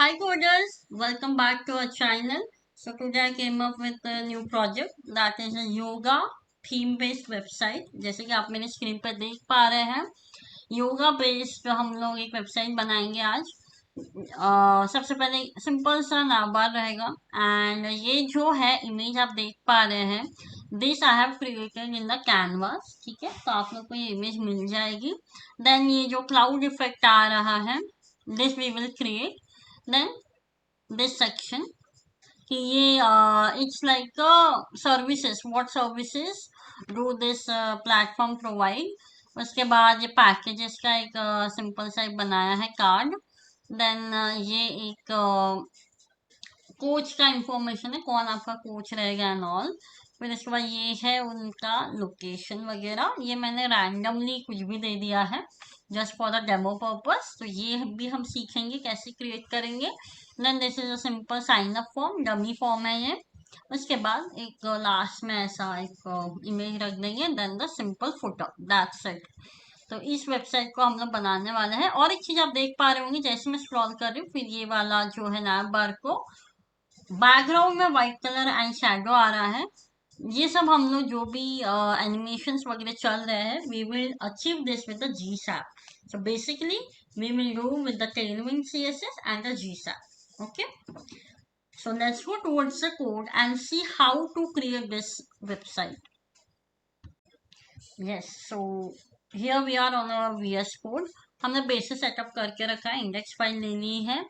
Hi coders, welcome back to our channel. So today I came up with a new project that is a yoga theme based website. जैसे कि आप मेरे screen पर देख पा रहे हैं योगा बेस्ड हम लोग एक वेबसाइट बनाएंगे आज। सबसे पहले सिंपल सा नाबार रहेगा एंड ये जो है इमेज आप देख पा रहे हैं this I have created in the canvas. ठीक है, तो आप लोग को ये इमेज मिल जाएगी। देन ये जो क्लाउड इफेक्ट आ रहा है this we will create. Then this section कि ये it's like services what services do this platform provide. उसके बाद ये पैकेजेस का एक सिंपल सा एक बनाया है कार्ड। देन ये एक कोच का इंफॉर्मेशन है, कौन आपका कोच रहेगा एंड ऑल। फिर इसके बाद ये है उनका लोकेशन वगैरह, ये मैंने रैंडमली कुछ भी दे दिया है just for the demo purpose. तो ये भी हम सीखेंगे कैसे क्रिएट करेंगे। Then this is a simple sign up form, dummy form है ये। उसके बाद एक लास्ट में ऐसा एक इमेज रख देंगे, then the simple footer, that's it. तो इस वेबसाइट को हम लोग बनाने वाले हैं। और एक चीज आप देख पा रहे होंगे जैसे मैं स्क्रॉल कर रही हूँ, फिर ये वाला जो है नैप बार को बैकग्राउंड में व्हाइट कलर एंड शैडो आ रहा है। ये सब हम लोग जो भी एनिमेशंस वगैरह चल रहे हैं we will achieve this with the GSAP. So basically we will do with the Tailwind CSS and the GSAP. Okay, so let's go towards the code and see how to create this website. Yes, so here we are on our VS Code. हमने basis setup करके रखा है, index file ले ली है।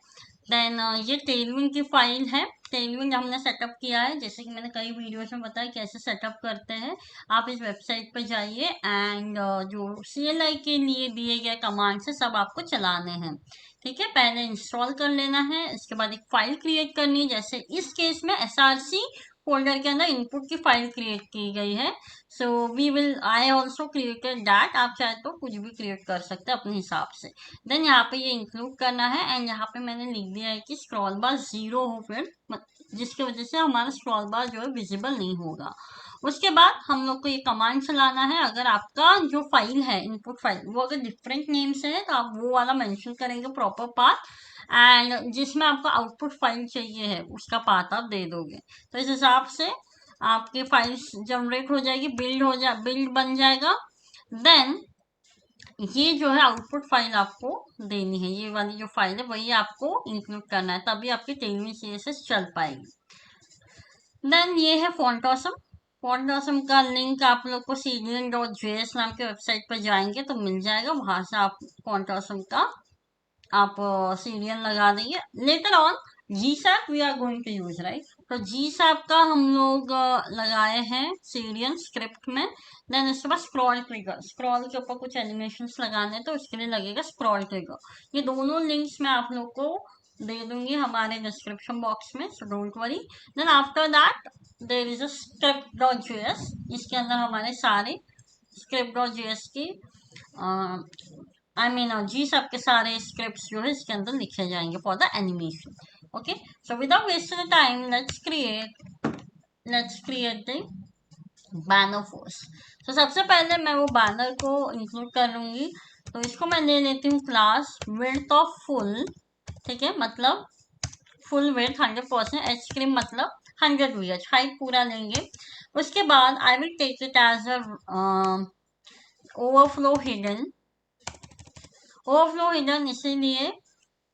Then ये Tailwind की file है, Tailwind हमने सेटअप किया है जैसे कि मैंने कई वीडियोस में बताया कैसे सेटअप करते हैं। आप इस वेबसाइट पर जाइए एंड जो CLI के लिए दिए गए कमांड्स है सब आपको चलाने हैं। ठीक है, पहले इंस्टॉल कर लेना है, इसके बाद एक फाइल क्रिएट करनी है। जैसे इस केस में SRC फोल्डर के अंदर इनपुट की फाइल क्रिएट की गई है। So we will I also created that, आप चाहे तो कुछ भी क्रिएट कर सकते हैं अपने हिसाब से। देन यहाँ पे ये इंक्लूड करना है एंड यहाँ पे मैंने लिख दिया है कि स्क्रॉल बार 0 हो फिर जिसकी वजह से हमारा स्क्रॉल बार जो है विजिबल नहीं होगा। उसके बाद हम लोग को ये कमांड चलाना है। अगर आपका जो फाइल है इनपुट फाइल वो अगर डिफरेंट नेम से है तो आप वो वाला मेंशन करेंगे प्रॉपर पाथ, एंड जिसमें आपको आउटपुट फाइल चाहिए है उसका पाथ आप दे दोगे। तो इस हिसाब से आपकी फाइल्स जनरेट हो जाएगी, बिल्ड बन जाएगा। देन ये जो है आउटपुट फाइल आपको देनी है, ये वाली जो फाइल है वही आपको इंक्लूड करना है, तभी आपकी टेलविंड सीएसएस चल पाएगी। देन ये है फॉन्टॉसम। फॉन्टॉसम का लिंक आप लोग को cdn.js नाम के वेबसाइट पर जाएंगे तो मिल जाएगा, वहां से आप फॉन्टॉसम का आप सीरियल लगा देंगे। Later on GSAP we are going to use right, तो जी सैप का हम लोग लगाए हैं सीरियल स्क्रिप्ट में। देन इसके बाद स्क्रॉल ट्रिगर, स्क्रॉल के ऊपर कुछ एनिमेशंस लगाने हैं तो उसके लिए लगेगा स्क्रॉल ट्रिगर। ये दोनों लिंक्स मैं आप लोग को दे दूंगी हमारे डिस्क्रिप्शन बॉक्स में, so don't worry. Then after that there is a script.js, इसके अंदर हमारे सारे script.js की जी सबके सारे स्क्रिप्ट्स जो है इसके अंदर लिखे जाएंगे for the animation. Okay, so without wasting time let's create the banner first. तो सबसे पहले मैं वो बैनर को इंक्लूड कर लूंगी। तो इसको मैं ले लेती हूँ क्लास विड्थ ऑफ फुल। ठीक है, मतलब फुल विड्थ 100%, एच क्रीम मतलब 100 हाइट पूरा लेंगे। उसके बाद I will take it as a overflow hidden. Overflow hidden इसीलिए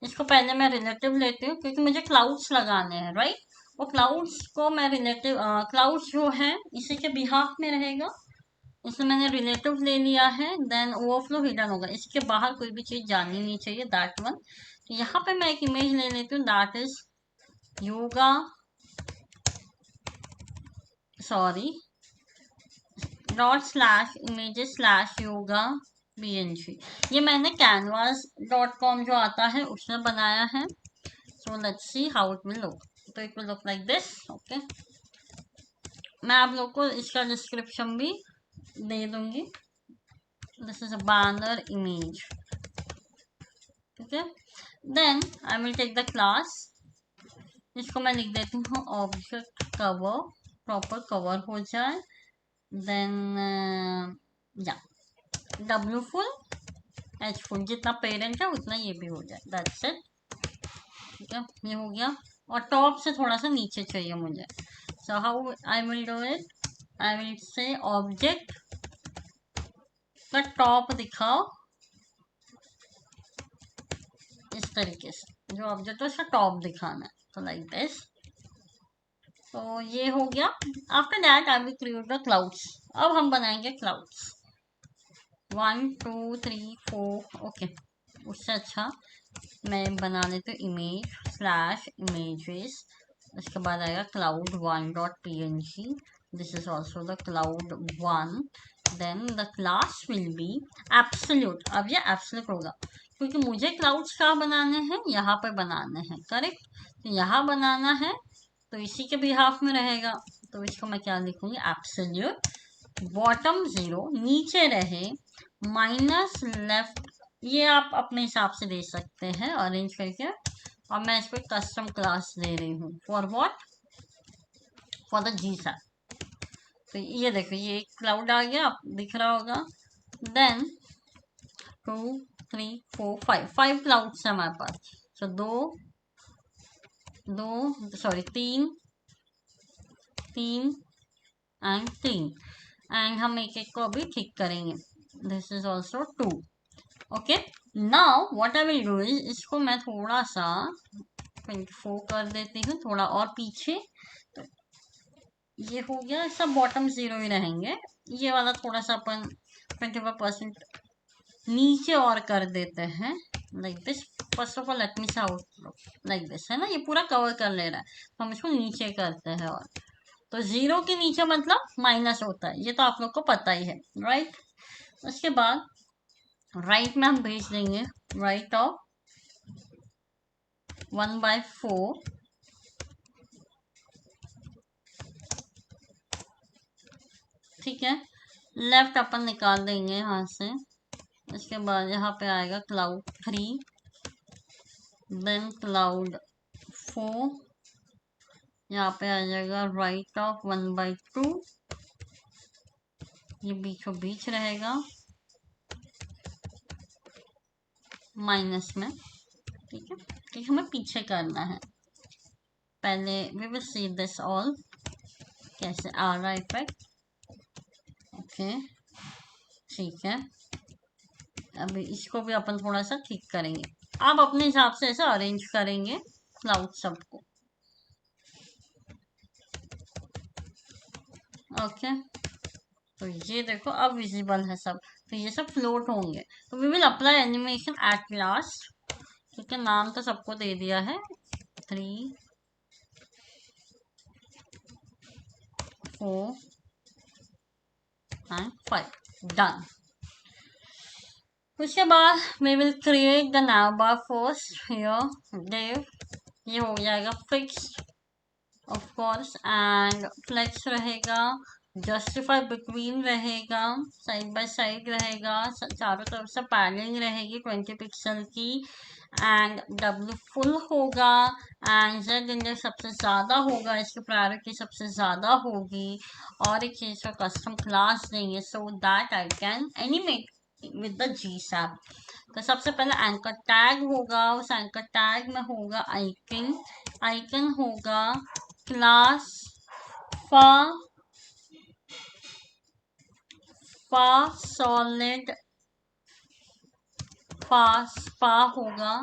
इसको पहले मैं रिलेटिव लेती हूँ क्योंकि मुझे क्लाउड्स लगाने हैं राइट। वो क्लाउड्स को मैं रिलेटिव क्लाउड्स जो है इसी के बिहाफ में रहेगा, इसलिए मैंने रिलेटिव ले लिया है। देन ओवरफ्लो हिडन होगा, इसके बाहर कोई भी चीज जानी नहीं चाहिए, दैट वन। यहाँ पे मैं एक इमेज ले लेती हूँ, that is yoga, sorry dot slash images slash yoga BNG। ये मैंने canvas.com जो आता है उसमें बनाया है। So let's see how it will look. तो it will look like this. Okay, मैं आप लोग को इसका डिस्क्रिप्शन भी दे दूंगी। This is a banner image. ठीक है, then I will take the class, इसको मैं लिख देती हूँ ऑब्जेक्ट कवर, प्रॉपर कवर हो जाए। देन या W फुल H फुल, जितना पेरेंट है उतना ये भी हो जाए, दैट्स इट। ठीक है, ये हो गया। और टॉप से थोड़ा सा नीचे चाहिए मुझे। So how I will do it, I will say object का टॉप दिखाओ इस तरीके से, जो ऑब्जेक्ट है उसका टॉप दिखाना है, तो लाइक दिस। तो ये हो गया। After that I will create the clouds. अब हम बनाएंगे क्लाउड्स। 1 2 3 4 ओके। उससे अच्छा मैं बना लेती हूँ इमेज स्लैश इमेजेस। उसके बाद आएगा cloud1.png। This is also the cloud1। Then the class will be absolute. अब ये एब्सोल्यूट होगा क्योंकि मुझे क्लाउड्स कहाँ बनाने हैं, यहाँ पर बनाने हैं, करेक्ट। तो यहाँ बनाना है तो इसी के बिहाफ में रहेगा। तो इसको मैं क्या लिखूंगी, एब्सोल्यूट बॉटम 0 नीचे रहे माइनस लेफ्ट। ये आप अपने हिसाब से दे सकते हैं अरेंज करके। और मैं इस पर कस्टम क्लास दे रही हूँ for what, for the GSAP. तो ये देखो ये एक क्लाउड आ गया, दिख रहा होगा। देन 2 3 4 5 क्लाउड्स है हमारे पास। तो सॉरी तीन एंड 3 एंड हम एक एक को अभी ठीक करेंगे। This is also 2। Okay, now what I will do is, इसको मैं थोड़ा सा 24 कर देती हूँ, थोड़ा और पीछे। तो ये हो गया, सब बॉटम 0 ही रहेंगे। ये वाला थोड़ा सा अपन 25% नीचे और कर देते हैं like this. First of all let me out like this, है ना, ये पूरा कवर कर ले रहा है। हम इसको नीचे करते हैं। और तो 0 के नीचे मतलब माइनस होता है, ये तो आप लोग को पता ही है, राइट। उसके बाद राइट में हम भेज देंगे राइट ऑफ 1/4। ठीक है, लेफ्ट अपन निकाल देंगे यहाँ से। इसके बाद यहाँ पे आएगा cloud3, देन cloud4। यहाँ पे आ जाएगा राइट ऑफ 1/2, ये बीचों बीच रहेगा माइनस में। ठीक है, क्योंकि हमें पीछे करना है। पहले we will see this all कैसे आ रहा है इफेक्ट। ओके ठीक है, अभी इसको भी अपन थोड़ा सा ठीक करेंगे। आप अपने हिसाब से ऐसा अरेंज करेंगे क्लाउड सबको। ओके, तो ये देखो अब विजिबल है सब। तो ये सब फ्लोट होंगे। तो we will apply animation at last, क्योंकि नाम तो सबको दे दिया है 3 4 एंड 5 डन। उसके बाद we will create the navbar first here div. ये हो जाएगा fixed of course, and flex रहेगा, जस्टिफाई बिटवीन रहेगा, साइड बाय साइड रहेगा, चारों तरफ से पैलिंग रहेगी 20 पिक्सल की, एंड डब्ल्यू फुल होगा, एंड जेड इंडेक्स सबसे ज़्यादा होगा, इसकी प्रायोरिटी सबसे ज़्यादा होगी। और एक चीज़ का कस्टम क्लास देंगे so that I can animate with the GSAP. तो सबसे पहले एंकर टैग होगा, उस एंकर टैग में होगा आइकन होगा क्लास सॉलिड स्पा होगा।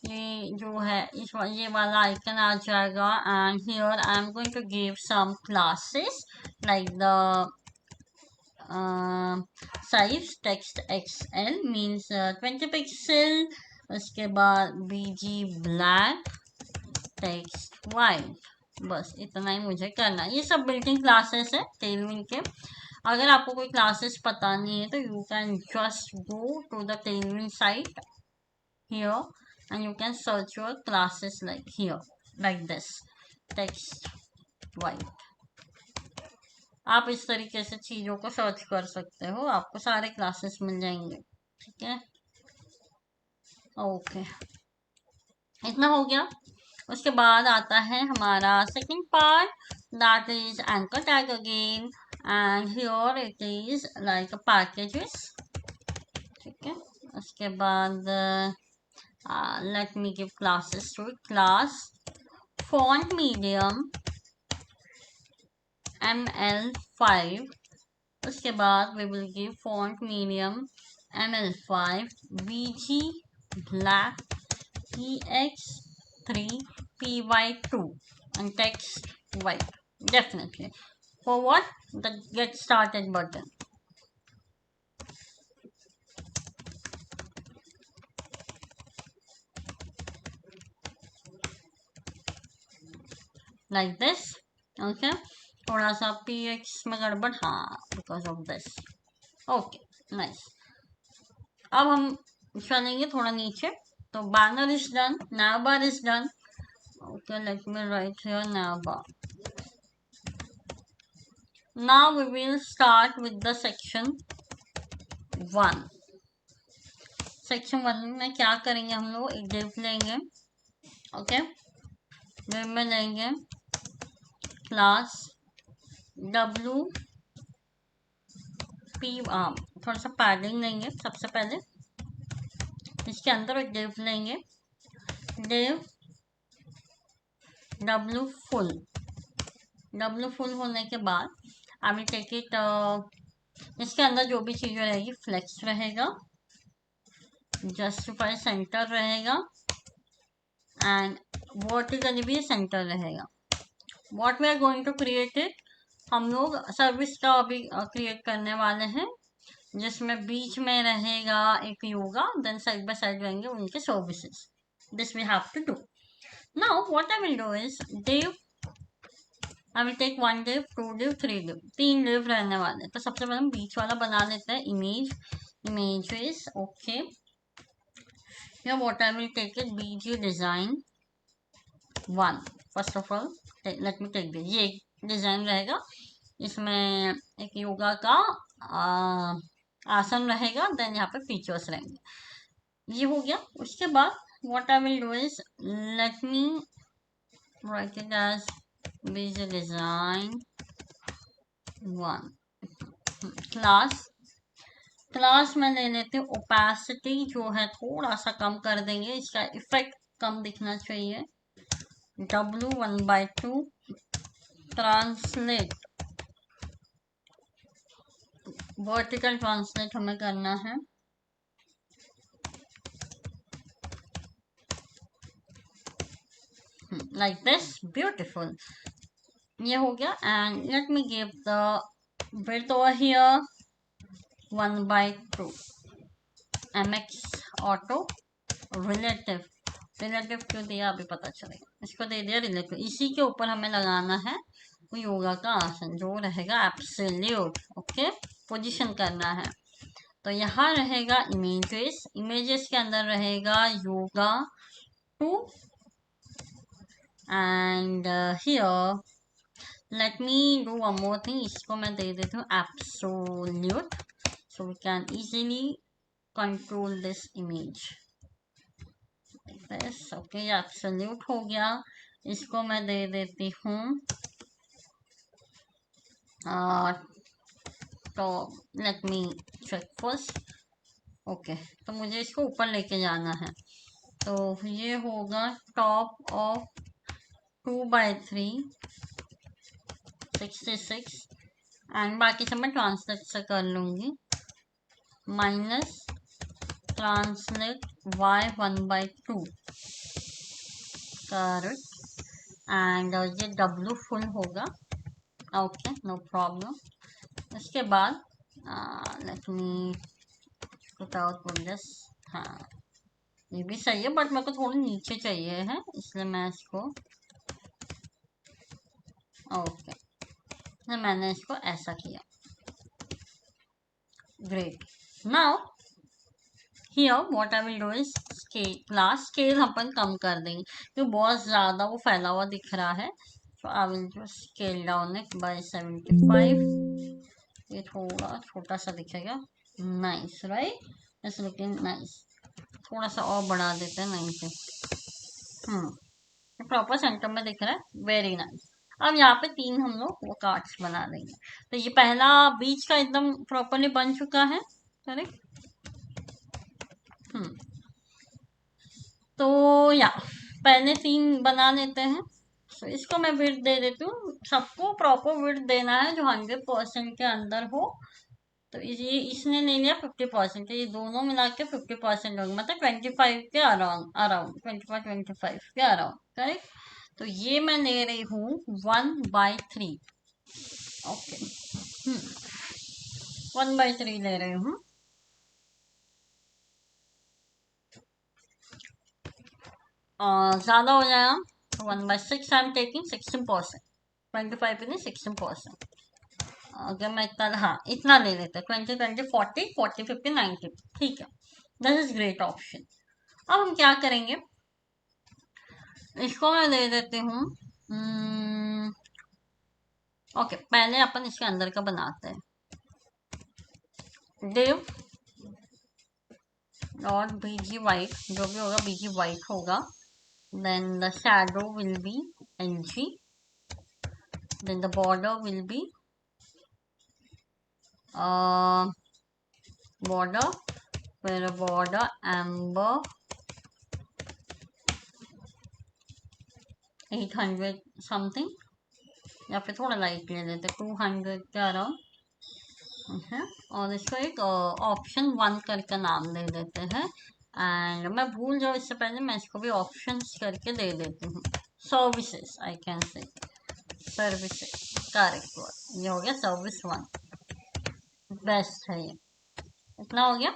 ये जो है ये वाला आइकन आ जाएगा। And here I am going to give some classes like the size text XL means 20 pixel. उसके बाद BG ब्लैक टेक्स्ट वाइट। बस इतना ही मुझे करना है। ये सब बिल्डिंग क्लासेस है टेलविन के। अगर आपको कोई क्लासेस पता नहीं है तो you can just go to the Tailwind site here and you can search your classes like here like this text white। आप इस तरीके से चीज़ों को सर्च कर सकते हो, आपको सारे क्लासेस मिल जाएंगे। ठीक है, ओके, इतना हो गया। उसके बाद आता है हमारा second part, that is anchor tag again, and here it is like packages. ठीक है, उसके बाद let me give classes to it. Class font medium ML5. उसके बाद we will give font medium ML5 VG black EX3 PY2 and text white. Definitely. For what? The get started button. Like this. Okay. थोड़ा सा px में गड़बड़, हाँ, because of this. Okay, nice. अब हम चलेंगे थोड़ा नीचे. तो banner is done, navbar is done. Okay, let me write here navbar. Now we will start with the section 1. Section 1 में क्या करेंगे हम लोग, एक div लेंगे. ओके, div में लेंगे क्लास w p, थोड़ा सा पैडिंग लेंगे. सबसे पहले इसके अंदर एक div लेंगे, div w full. w full होने के बाद आई विल टेक इट, इसके अंदर जो भी चीज़ें रहेगी, फ्लेक्स रहेगा, जस्टिफाई सेंटर रहेगा एंड वर्टिकली भी सेंटर रहेगा. What we are going to create it, हम लोग सर्विस का अभी क्रिएट करने वाले हैं, जिसमें बीच में रहेगा एक yoga, then side by side रहेंगे उनके services. This we have to do. Now what I will do is div, I will take 1 div, 2 div, 3 div, 3 div रहने वाले. तो सबसे पहले हम बीच वाला बना लेते हैं, images. Okay, here what I will take is bg design 1. First of all let me take this, ये डिजाइन रहेगा, इसमें एक योगा का आसन रहेगा, देन यहाँ पे फीचर्स रहेंगे. ये हो गया. उसके बाद what I will do is let me write it as bg design 1. Class में ले लेते हैं ओपेसिटी, जो है थोड़ा सा कम कर देंगे, इसका इफेक्ट कम दिखना चाहिए. W1/2 ट्रांसलेट, वर्टिकल ट्रांसलेट हमें करना है. Like this, beautiful. ये हो गया. And let me give the width over here 1/2 mx auto relative. Relative क्यों दिया अभी पता चलेगा. इसको दे दिया रिलेटिव. इसी के ऊपर हमें लगाना है वो योगा का आसन, जो रहेगा एब्सोल्यूट. ओके, पोजीशन करना है. तो यहाँ रहेगा इमेजेस, इमेजेस के अंदर रहेगा yoga 2 and here let me do one more thing, इसको मैं दे देती हूँ absolute, so we can easily control this image. Okay, ये एब्सोल्यूट हो गया. इसको मैं दे देती हूँ तो let me check first. Okay, तो मुझे इसको ऊपर लेके जाना है. तो ये होगा टॉप ऑफ 2/3 66 एंड बाकी सब मैं ट्रांसलेट से कर लूँगी. Minus translate y 1/2 correct. And ये w फुल होगा. Okay, no problem. इसके बाद let me put out this. हाँ, ये भी सही है, बट मेरे को थोड़ा नीचे चाहिए है, इसलिए मैं इसको ओके, तो मैंने इसको ऐसा किया. Great. Now here what I will do is scale. Class scale अपन कम कर देंगे क्योंकि बहुत ज़्यादा वो फैला हुआ दिख रहा है. तो आई विल जो स्केल डाउन इट बाय 75. ये थोड़ा छोटा सा दिखेगा. Nice, right, it's looking nice. थोड़ा सा और बढ़ा देते हैं 90. प्रॉपर सेंटर में दिख रहा है. Very nice. अब यहाँ पे 3 हम लोग वो कार्ड्स बना देंगे. तो ये पहला बीच का एकदम प्रॉपरली बन चुका है. करेक्ट. तो या पहले 3 बना लेते हैं। तो इसको मैं विड्थ दे देती हूँ, सबको प्रॉपर विड्थ देना है जो 100% के अंदर हो। तो ये इसने ले लिया 50%, ये दोनों मिला के 50% होगा, मतलब 25 के अराउंड, अराउंड 25 के अराउंड, करेक्ट। तो ये मैं ले रही हूँ 1/3। ओके, 1/3 ले रही हूँ। ज्यादा हो जाएगा 1/6 आई एम टेकिंग 16%, 25 नहीं 16%। अगर मैं इतना, हाँ इतना ले लेते हैं, 20 20 40 40 50 90, ठीक है। This is great option. अब हम क्या करेंगे, इसको मैं दे देती हूँ। ओके, पहले अपन इसके अंदर का बनाते हैं। डिव डॉट बीजी वाइट, जो भी होगा बीजी वाइट होगा। Then the shadow will be LG, then the border will be border, फिर बॉर्डर एम्बर 800 समथिंग, या फिर थोड़ा लाइट ले लेते 200 के अराउंड है। और इसको एक ऑप्शन 1 करके नाम दे देते हैं। एंड मैं भूल जाऊँ इससे पहले मैं इसको भी ऑप्शंस करके दे देती हूँ। Services, I can say services, correct word, ये हो गया सर्विस 1, बेस्ट है ये। इतना हो गया।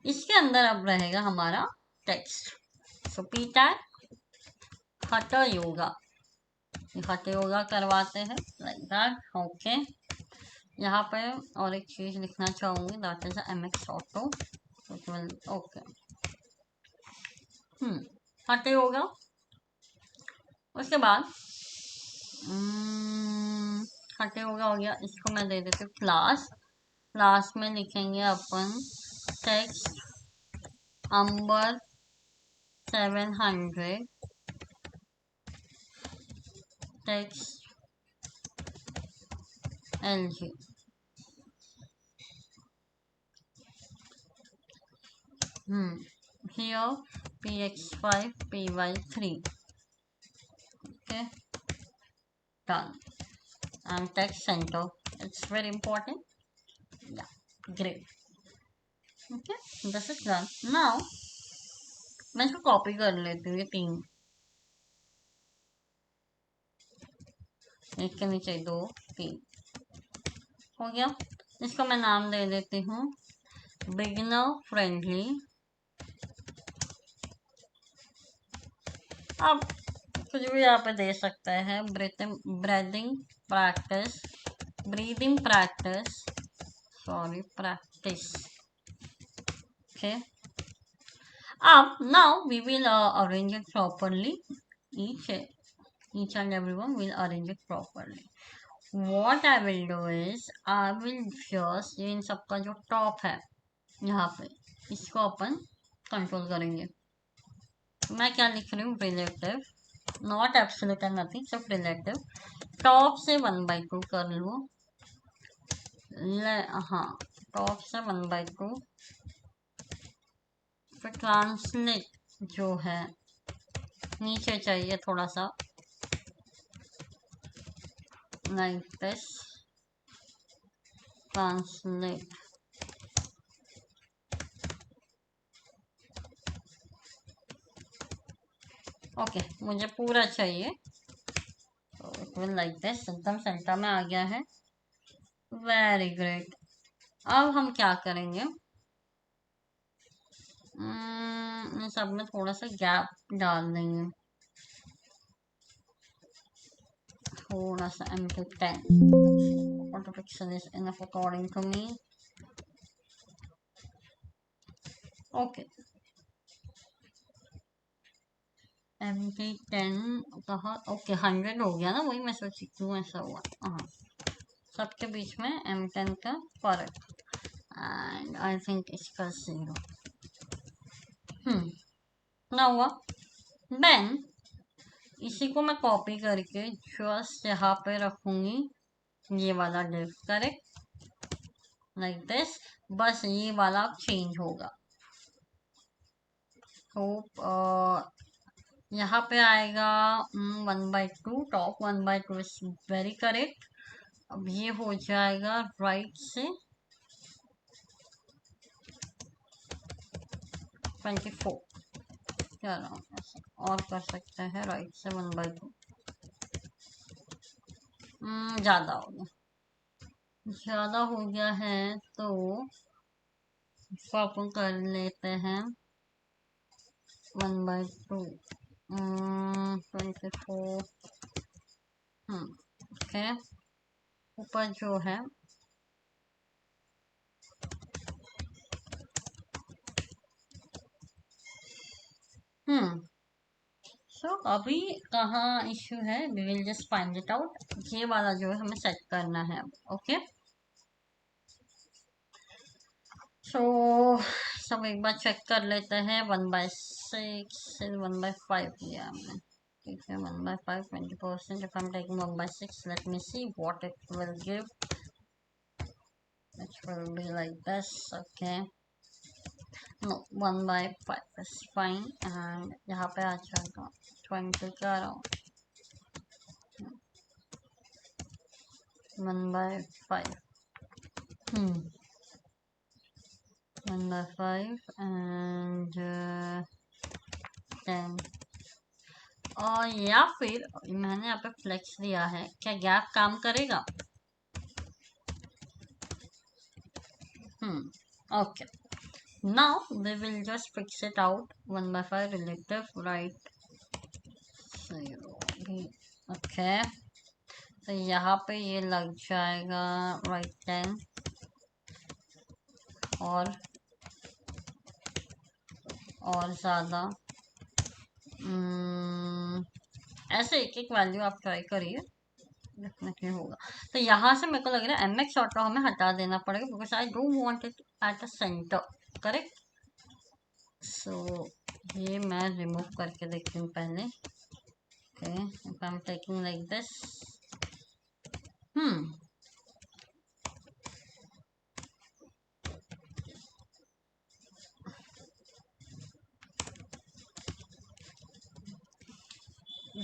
इसके अंदर अब रहेगा हमारा टेक्स्ट। सो पी टैग हट योगा, हट योगा करवाते हैं लाइक दैट। ओके, यहाँ पे और एक चीज लिखना चाहूंगी, that is MX auto. Okay, हटे होगा। उसके बाद हटे होगा हो गया। इसको मैं दे देती हूँ क्लास। क्लास में लिखेंगे अपन text amber 700, text LG। here PX5 PY3, okay, done. And text center, it's very important, yeah, great, okay, this is done now। मैं इसको कॉपी कर लेती हूँ, ये 3, एक के नीचे 2 3 हो गया। इसको मैं नाम दे देती हूँ बिगिनर फ्रेंडली। अब कुछ भी यहाँ पे दे सकते हैं, breathing practice, breathing practice, sorry practice, okay. अब now we will arrange it properly, each and everyone will arrange it properly। what I will do is I will just, ये इन सबका जो टॉप है यहाँ पे, इसको अपन कंट्रोल करेंगे। मैं क्या लिख रही हूँ, relative, not absolute and nothing, सिर्फ रिलेटिव। टॉप से 1/2 कर लो, हाँ टॉप से 1/2। फिर ट्रांसलेट जो है नीचे चाहिए थोड़ा सा, लाइक दिस, ट्रांसलेट। ओके, मुझे पूरा चाहिए, तो इट विल लाइक दिस, एकदम सेंटर में आ गया है, वेरी ग्रेट। अब हम क्या करेंगे, इन सब में थोड़ा सा गैप डाल देंगे, थोड़ा सा MP10 auto pixel is enough according to me। Okay, MP10 कहा, ओके 100 हो गया ना, वही मैं सोची क्यों ऐसा हुआ। हाँ, सबके बीच में M10 का फर्क, एंड आई थिंक इसका 0 ना हुआ। देन इसी को मैं कॉपी करके जस्ट यहाँ पे रखूंगी, ये वाला डिव, करेक्ट, लाइक दिस। बस ये वाला चेंज होगा, होप यहाँ पे आएगा 1/2, टॉप 1/2 इज वेरी करेक्ट। अब ये हो जाएगा राइट से 24, क्या रहा हूँ ऐसे और कर सकते हैं, राइट से 1/2 ज़्यादा हो गया, ज़्यादा हो गया है तो इसको अपन कर लेते हैं 1/2 24। ओके, ऊपर जो है सो अभी कहाँ इश्यू है, we will just find it out. ये वाला जो है हमें सेट करना है अब। ओके, सो सब एक बार चेक कर लेते हैं। 1/6 1/5 लिया हमने, ठीक है। 1/5 20%, if I'm taking 1/6, let me see what it will give. It will be like this. Okay, no, 1/5 is fine। and यहाँ पे आ जाएगा 20 क्या रहा हूँ 1/5 1/5 and 10। और या फिर मैंने यहाँ पे फ्लेक्स दिया है, क्या गैप काम करेगा? Okay, now we will just fix it out। 1/5 relative right 0 भी। ओके, तो यहाँ पे ये लग जाएगा राइट 10 और ज़्यादा। ऐसे एक एक वैल्यू आप ट्राई करिए, डेफिनेटली होगा। तो यहाँ से मेरे को लग रहा है MX ऑटो हमें हटा देना पड़ेगा, because I don't want it at a center, correct. So ये मैं रिमूव करके देखती हूँ पहले। Okay, if I am taking like this,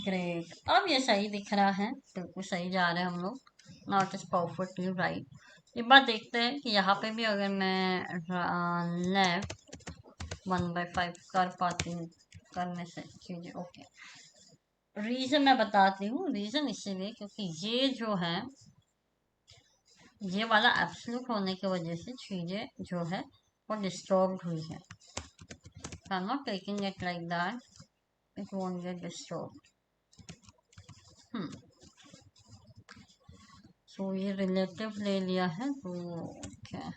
great, अब ये सही दिख रहा है, बिल्कुल सही जा रहे हैं हम लोग। Not is perfectly right. एक बात देखते हैं कि यहाँ पे भी अगर मैं लेफ्ट 1/5 कर पाती हूँ करने से चीज़ें। ओके, रीज़न मैं बताती हूँ। रीज़न इसीलिए क्योंकि ये जो है, ये वाला एब्सोल्यूट होने की वजह से चीज़ें जो है वो डिस्टर्ब हुई है। I am not taking it like that, it won't get disturb. So ये रिलेटिव ले लिया है तो ओके।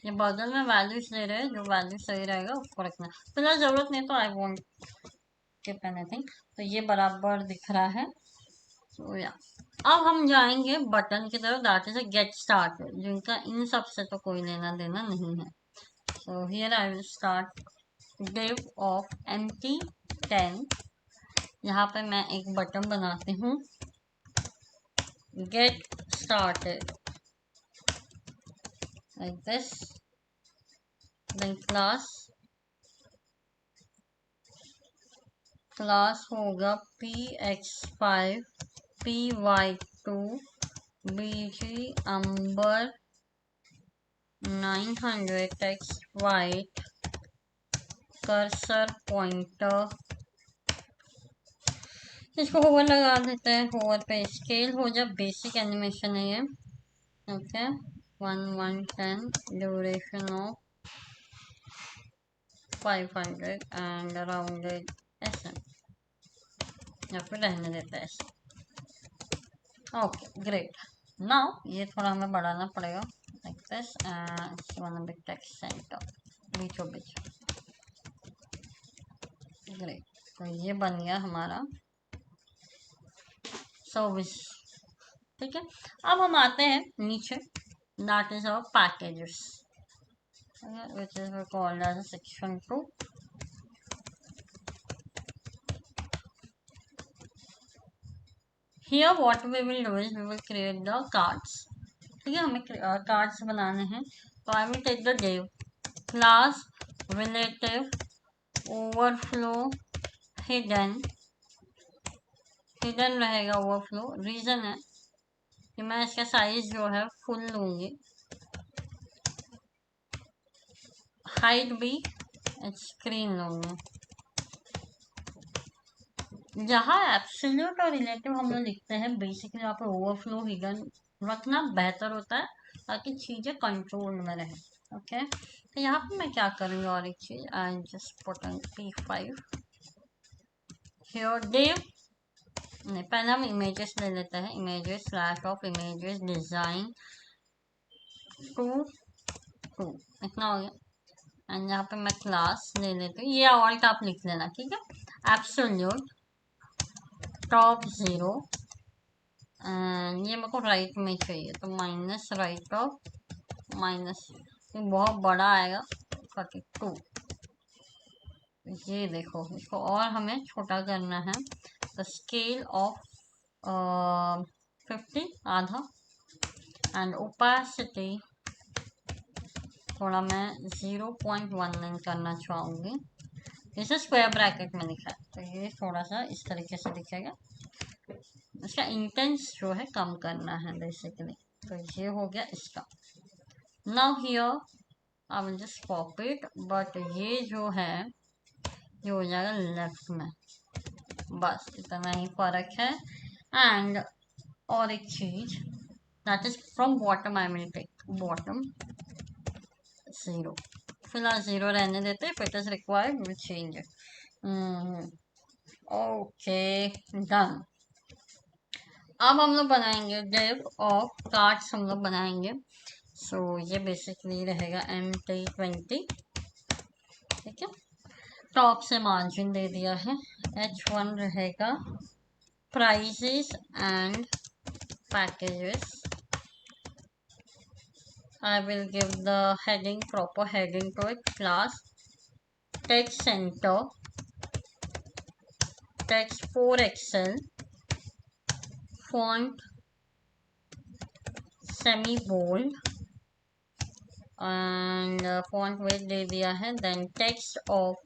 ये बगल में वैल्यूज दे रहे हैं, जो वैल्यू सही रहेगा उसको रखना। फिलहाल जरूरत नहीं तो आई वॉन्ट कीप एनीथिंग। तो ये बराबर दिख रहा है। तो या अब हम जाएंगे बटन की तरफ, दैट इज गेट स्टार्टेड, जिनका इन सब से तो कोई लेना देना नहीं है। So here I will start div of empty10। यहाँ पे मैं एक बटन बनाती हूँ, get started like this, then class होगा px5 py2 bg amber 900 text white cursor pointer। इसको होवर लगा देते हैं, होवर पे स्केल हो जा, बेसिक एनिमेशन है ये। Okay, 1/10 duration of 500 and rounded SM, या फिर रहने देते हैं ऐसे। Okay, great. नाउ ये थोड़ा हमें बढ़ाना पड़ेगा, like this, and one big text centre बीचों बीच। ग्रेट, तो ये बन गया हमारा सर्विस ठीक है, अब हम आते हैं नीचे, that is our packages, which is called as a section 2. Here what we will do is we will create the cards. ठीक है, हमें कार्ड्स बनाने हैं, तो I will take the div class relative overflow hidden, hidden रहेगा overflow, reason है कि मैं इसका साइज जो है फुल लूंगी, हाइट भी स्क्रीन लूंगी। जहाँ एब्सोल्यूट और रिलेटिव हम लोग लिखते हैं, बेसिकली यहाँ पे ओवरफ्लो हिडन रखना बेहतर होता है ताकि चीजें कंट्रोल में रहे। ओके, तो यहाँ पे मैं क्या करूँगी, और एक चीज, I just put on P5 here div, नहीं पहले हम इमेजेस ले लेते हैं, images slash of images design 2 इतना हो गया। एंड यहाँ पे मैं क्लास ले लेती हूँ, ये ऑल्ट आप लिख लेना, ठीक है, एब्सोल्यूट टॉप 0, एंड ये मेरे को राइट में चाहिए, तो माइनस राइट ऑफ माइनस, बहुत बड़ा आएगा 42, ये देखो, इसको और हमें छोटा करना है, तो स्केल ऑफ 50 आधा, एंड ओपेसिटी थोड़ा मैं 0.19 करना चाहूँगी, इसे स्क्वायर ब्रैकेट में लिखा है, तो ये थोड़ा सा इस तरीके से दिखेगा, इसका इंटेंस जो है कम करना है बेसिकली, तो ये हो गया इसका। Now here I will just copy it, but ये जो है ये हो जाएगा लेफ्ट में, बस इतना ही फर्क है। एंड और एक चीज, that is from bottom I will take bottom 0, फिलहाल 0 रहने देते, if it is required will change it. Okay done. अब हम लोग बनाएंगे div ऑफ कार्ड्स, हम लोग बनाएंगे, सो ये बेसिकली रहेगा MT20, ठीक है, टॉप से मार्जिन दे दिया है, H1 रहेगा prices and packages, I will give the heading, proper heading to it, class text center, text 4XL, font semi bold, and font weight दे दिया है, देन टेक्स्ट ऑफ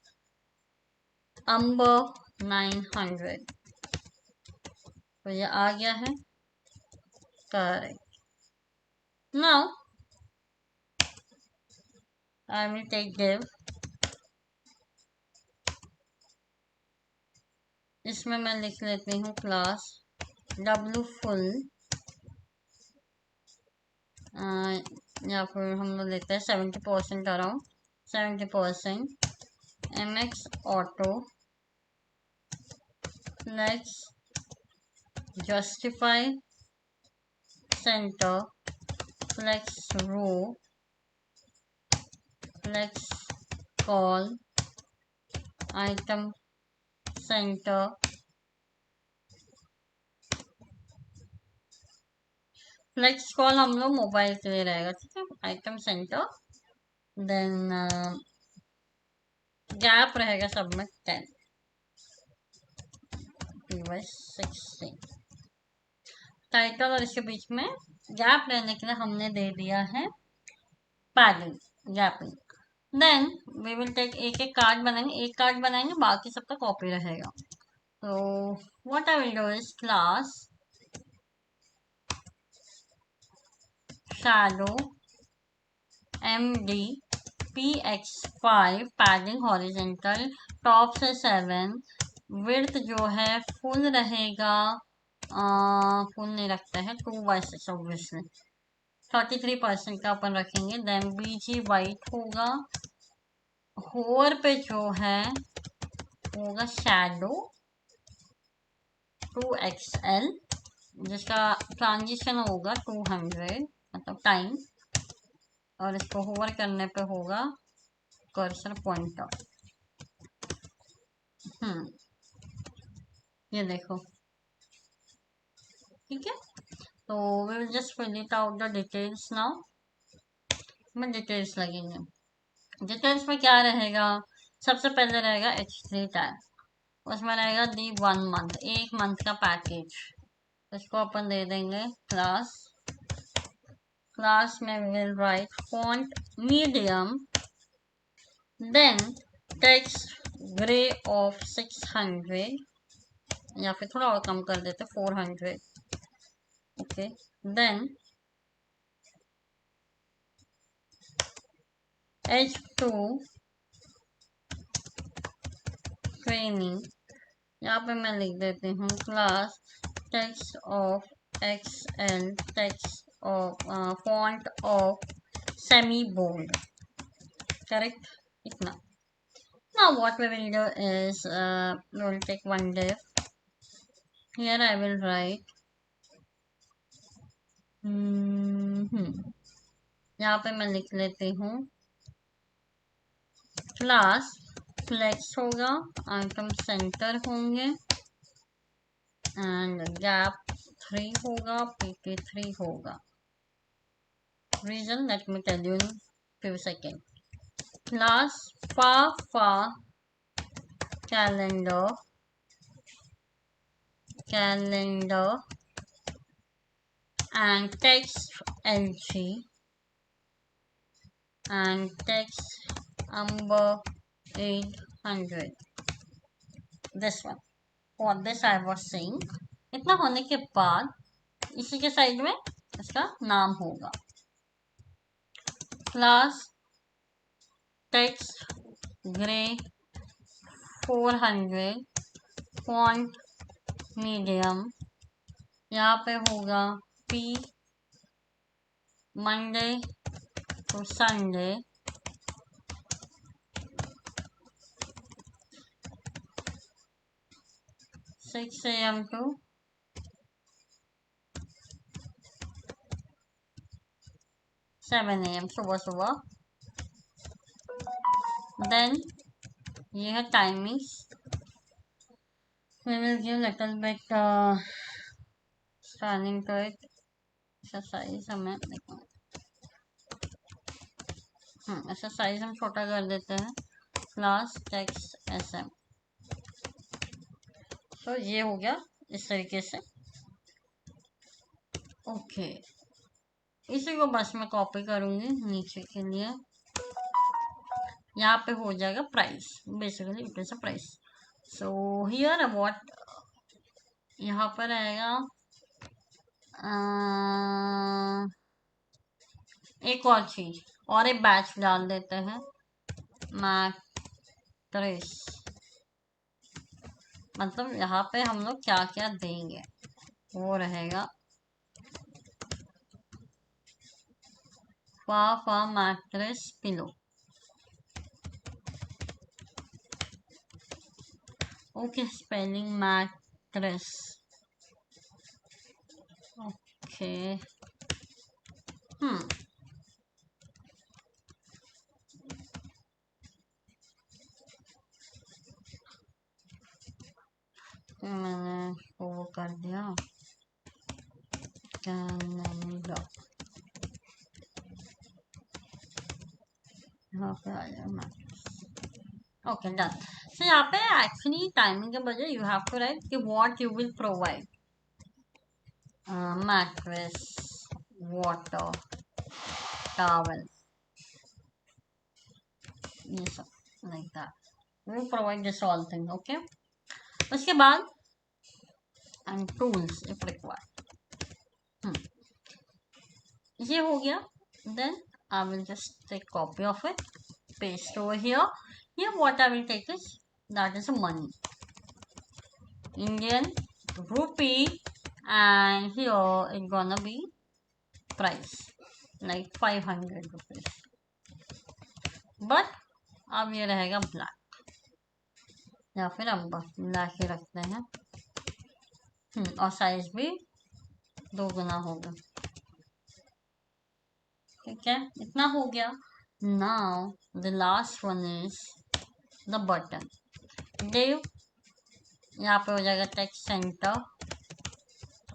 अम्बर 900, तो ये आ गया है correct. Now I will take div, इसमें मैं लिख लेती हूँ क्लास W full, या फिर हम लोग लेते हैं 70%, around 70%, MX auto flex justify center flex row flex col item center, flex col हम लोग मोबाइल के लिए रहेगा, ठीक है, आइटम सेंटर, देन गैप रहेगा सब में 10 P/16, टाइटल और इसके बीच में गैप रहने के लिए हमने दे दिया है padding gapping. Then we will take, एक एक कार्ड बनाएंगे, एक कार्ड बनाएंगे, बाकी सबका कॉपी रहेगा, तो what I will do is class shadow MD PX5 padding horizontal, top से 7, विड्थ जो है फुल रहेगा, फुल नहीं रखते हैं, 2/6 ऑब्वियसली 33% का अपन रखेंगे, देन BG वाइट होगा, होवर पे जो है होगा शैडो 2XL, जिसका ट्रांजिशन होगा 200 मतलब टाइम, और इसको होवर करने पे होगा कर्सर पॉइंटर, ये देखो, ठीक है, तो we will just fill it out the details now. में डिटेल्स लगेंगे। डिटेल्स में क्या रहेगा? सबसे पहले रहेगा H3 टैग, उसमें रहेगा दी 1 मंथ, 1 मंथ का पैकेज। इसको अपन दे देंगे क्लास। क्लास में will write font medium, then text grey of 600, या फिर थोड़ा और कम कर देते 400। ओके, देन H2 ट्रेनिंग, यहाँ पे मैं लिख देती हूँ class text of XL, text of font of semi bold, correct? इतना। Now what we will do is we will take one div. Here I will write यहाँ पे मैं लिख लेती हूँ क्लास फ्लेक्स होगा, आइटम सेंटर होंगे, एंड गैप 3 होगा, PT3 होगा। Reason let me tell you in few seconds. Class far calendar and text LG and text number 800. This one. What this I was saying. इतना होने के बाद इसी के साइड में इसका नाम होगा class text grey 400, font medium, यहाँ पे होगा P Monday to Sunday, 6 AM to 7 AM, सुबह सुबह। देन ये है timings. we will give little bit starting to it exercise हमें एक्सरसाइज हम छोटा कर देते हैं क्लास टेक्स्ट SM। तो ये हो गया इस तरीके से। ओके, इसी को बस मैं कॉपी करूंगी नीचे के लिए। यहाँ पे हो जाएगा price, basically it is a price. So here what यहाँ पर आएगा एक और चीज और एक बैच डाल देते हैं मैट्रिस। मतलब यहाँ पे हम लोग क्या क्या देंगे वो रहेगा फा mattress pillow. Okay, spelling mattress. Okay, मैंने वो कर दिया कैलेंडर, यहाँ पे आ जाएगा मैट्रिस। Okay, done. सो यहाँ पे एक्चुअली टाइमिंग के बजाय यू हैव टू राइट कि what you will provide. Mattress, water, towel, ये सब like that we will provide this all thing. Okay, उसके बाद एंड टूल्स इफ रिक्वायर्ड, ये हो गया। Then I will just take copy of it, paste over here. Here what I will take is that is a money, Indian rupee, and here it's gonna be price like 500 rupees. But अब ये रहेगा black, या फिर हम black ही रखते हैं। और size भी 2 गुना होगा। ठीक है, इतना हो गया। Now the last one is the button div। यहाँ पे हो जाएगा टेक्स्ट सेंटर,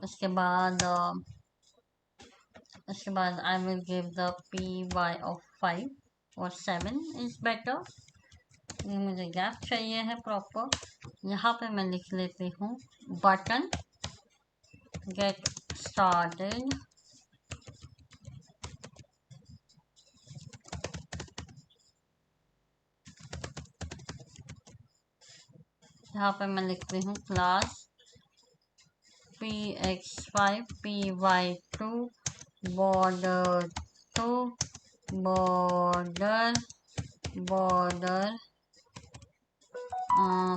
उसके बाद उसके बाद I will give the PY of 5 और 7 इज बेटर। ये मुझे गैप चाहिए है प्रॉपर। यहाँ पे मैं लिख लेती हूँ बटन गेट स्टार्टेड। यहाँ पे मैं लिखती हूँ class PX5 PY2 border 2 border border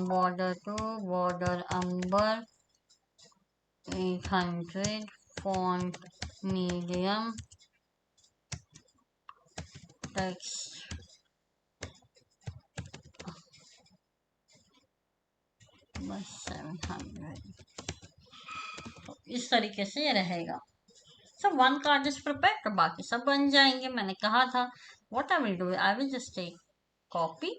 border 2 border umber 800 font medium text बस 700। तो इस तरीके से ये रहेगा। So one card is prepared, तो बाकी सब बन जाएंगे। मैंने कहा था what I will do, I will just take copy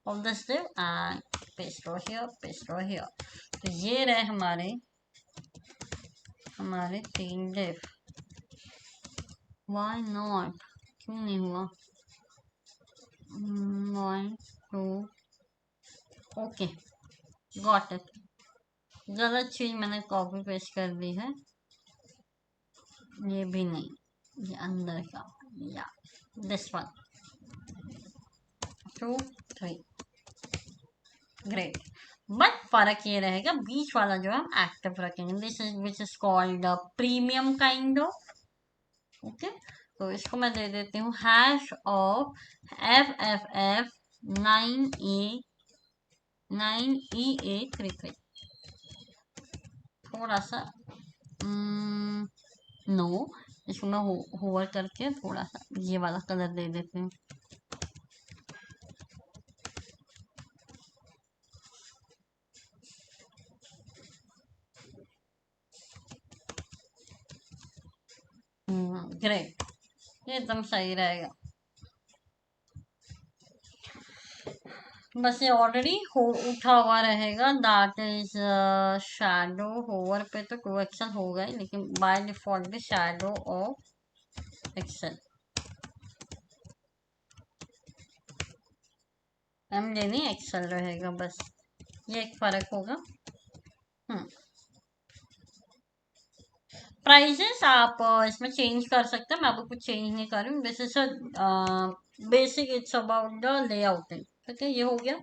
of this div and paste over here, paste over here। तो ये रहे हमारे 3 div। Why not? क्यों नहीं हुआ? 1 2 ओके गॉट इट। गलत चीज मैंने कॉपी पेस्ट कर दी है। ये भी नहीं, ये अंदर का या दिस वन 2 3 ग्रेट। बट फर्क ये रहेगा बीच वाला जो है हम एक्टिव रखेंगे। This is which is called premium kind of. Okay, तो इसको मैं दे देती हूँ हैश ऑफ FFF 9EA33। थोड़ा सा नो, इसको मैं होवर करके थोड़ा सा ये वाला कलर दे देती हूँ। ग्रेट, ये एकदम सही रहेगा। बस ये ऑलरेडी उठा हुआ रहेगा। That is shadow. होवर पे तो 2 एक्सेल होगा ही, लेकिन by default shadow of XL MD नहीं एक्सेल रहेगा। बस ये एक फर्क होगा। प्राइजेस आप इसमें चेंज कर सकते हैं। मैं अभी कुछ चेंज नहीं कर रही हूँ। This is basic, it's about the layouting. ठीक है, ये हो गया।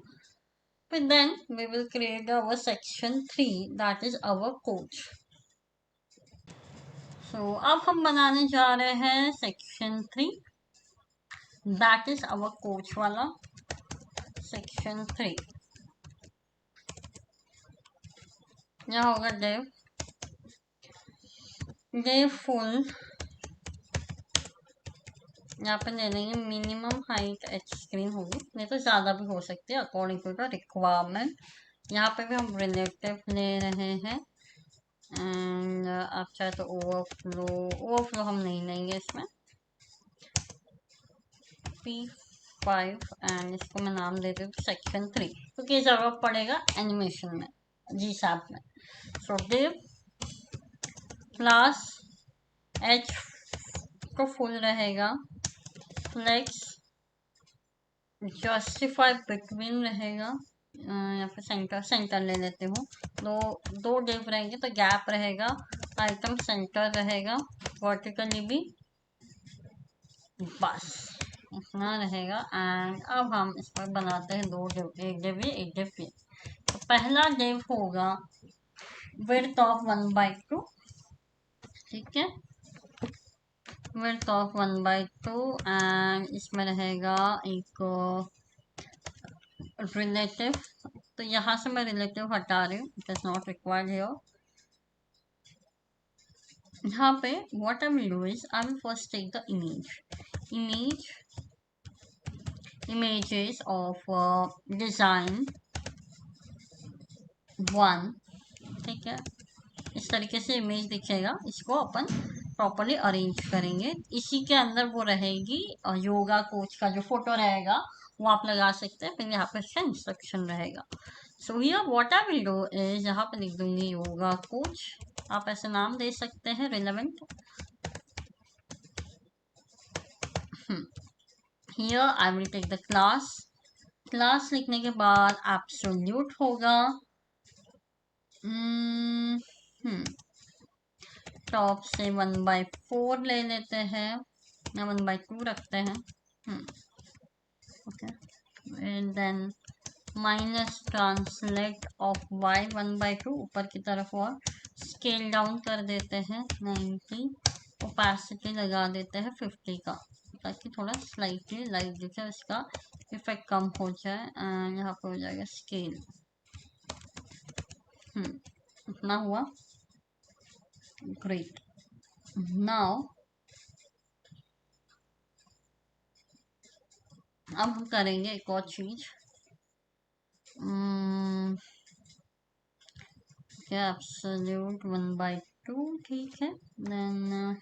फिर then we will create our section 3 that is our coach. सो अब हम बनाने जा रहे हैं section 3 that is our coach वाला सेक्शन 3। यहाँ होगा डेव फुल। यहाँ पे ले लेंगे मिनिमम हाइट एच स्क्रीन होगी, नहीं तो ज़्यादा भी हो सकती है अकॉर्डिंग टू द रिक्वायरमेंट। यहाँ पे भी हम रिलेटिव ले रहे हैं। एंड आप चाहे तो ओवरफ्लो हम नहीं लेंगे इसमें। P5 एंड इसको मैं नाम दे दूँ सेक्शन 3, क्योंकि जरूरत पड़ेगा एनिमेशन में, GSAP में। सो डिव क्लास H तो फुल रहेगा, फ्लेक्स जस्टिफाई बिटवीन रहेगा। यहाँ पे सेंटर ले लेते हूँ। दो डिव रहेंगे तो गैप रहेगा। आइटम सेंटर रहेगा, वर्टिकली भी बस इतना रहेगा। एंड अब हम इस पर बनाते हैं 2 डिव, एक डिव ये एक डिव ये। तो पहला डिव होगा विड्थ ऑफ 1/2। ठीक है, विड्थ ऑफ 1/2 एंड इसमें रहेगा एक रिलेटिव। तो यहाँ से मैं रिलेटिव हटा रही हूँ, it is not required here. यहाँ पे what I will do is I will first take the images of design 1। ठीक है, इस तरीके से इमेज दिखेगा। इसको अपन प्रॉपरली अरेंज करेंगे। इसी के अंदर वो रहेगी योगा कोच का जो फोटो रहेगा वो आप लगा सकते हैं। फिर यहाँ पे इसका इंस्ट्रक्शन रहेगा। So here what I will do is यहाँ पे लिख दूंगी योगा कोच। आप ऐसे नाम दे सकते हैं relevant. Here I will take the class. Class लिखने के बाद एब्सोल्यूट होगा। टॉप से 1/4 ले लेते हैं या 1/2 रखते हैं। Okay, and then minus translate of y 1/2 ऊपर की तरफ और स्केल डाउन कर देते हैं 90। ओपेसिटी लगा देते हैं 50 का, ताकि थोड़ा स्लाइटली लाइट दिखे, इसका इफेक्ट कम हो जाए। एंड यहाँ पे हो जाएगा स्केल। इतना हुआ, ग्रेट। नाउ अब हम करेंगे एक और चीज। एब्सोल्यूट 1/2 ठीक है। देन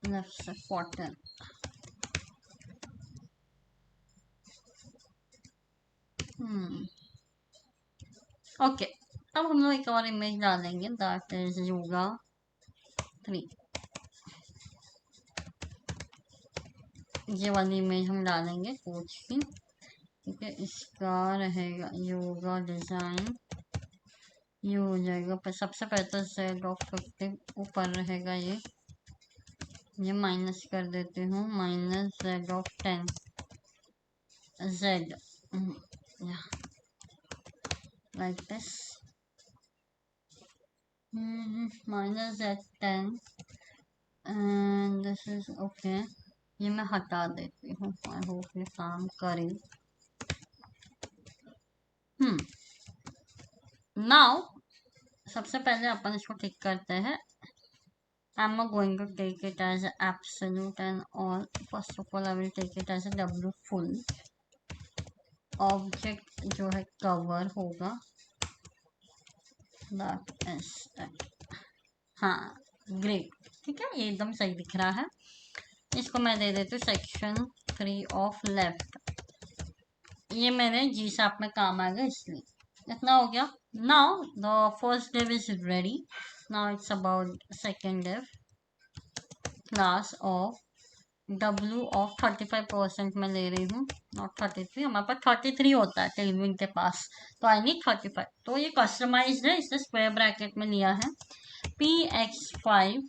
लेफ्ट से 14। ओके, अब हम लोग एक और इमेज डालेंगे, दैट इज योगा 3। ये वाली इमेज हम डालेंगे कोच की, ठीक है। इसका रहेगा योगा डिजाइन, ये हो जाएगा। पर सबसे पहले तो Z(50) ऊपर रहेगा। ये माइनस कर देती हूँ, -Z(10). Z like this, -Z(10) and this is okay। ये मैं हटा देती हूँ, आई होप ये काम करे। नाउ सबसे पहले अपन इसको टिक करते हैं। I'm going to take it as absolute and all. First of all, I will take it as a W full. Object जो है cover होगा, that is that। हाँ, ग्रेट, ठीक है, ये एकदम सही दिख रहा है। इसको मैं दे देती हूँ सेक्शन 3 ऑफ लेफ्ट। ये मेरे जी साप में काम आएगा, इसलिए इतना हो गया। Now the first div is ready. Now it's about second div, class of W of 35% में ले रही हूँ, नॉट 33। हमारे पास 33 होता है टेलविन के पास, तो आई नीड 35। तो ये कस्टमाइज्ड है, इसे स्क्वायर ब्रैकेट में लिया है। PX5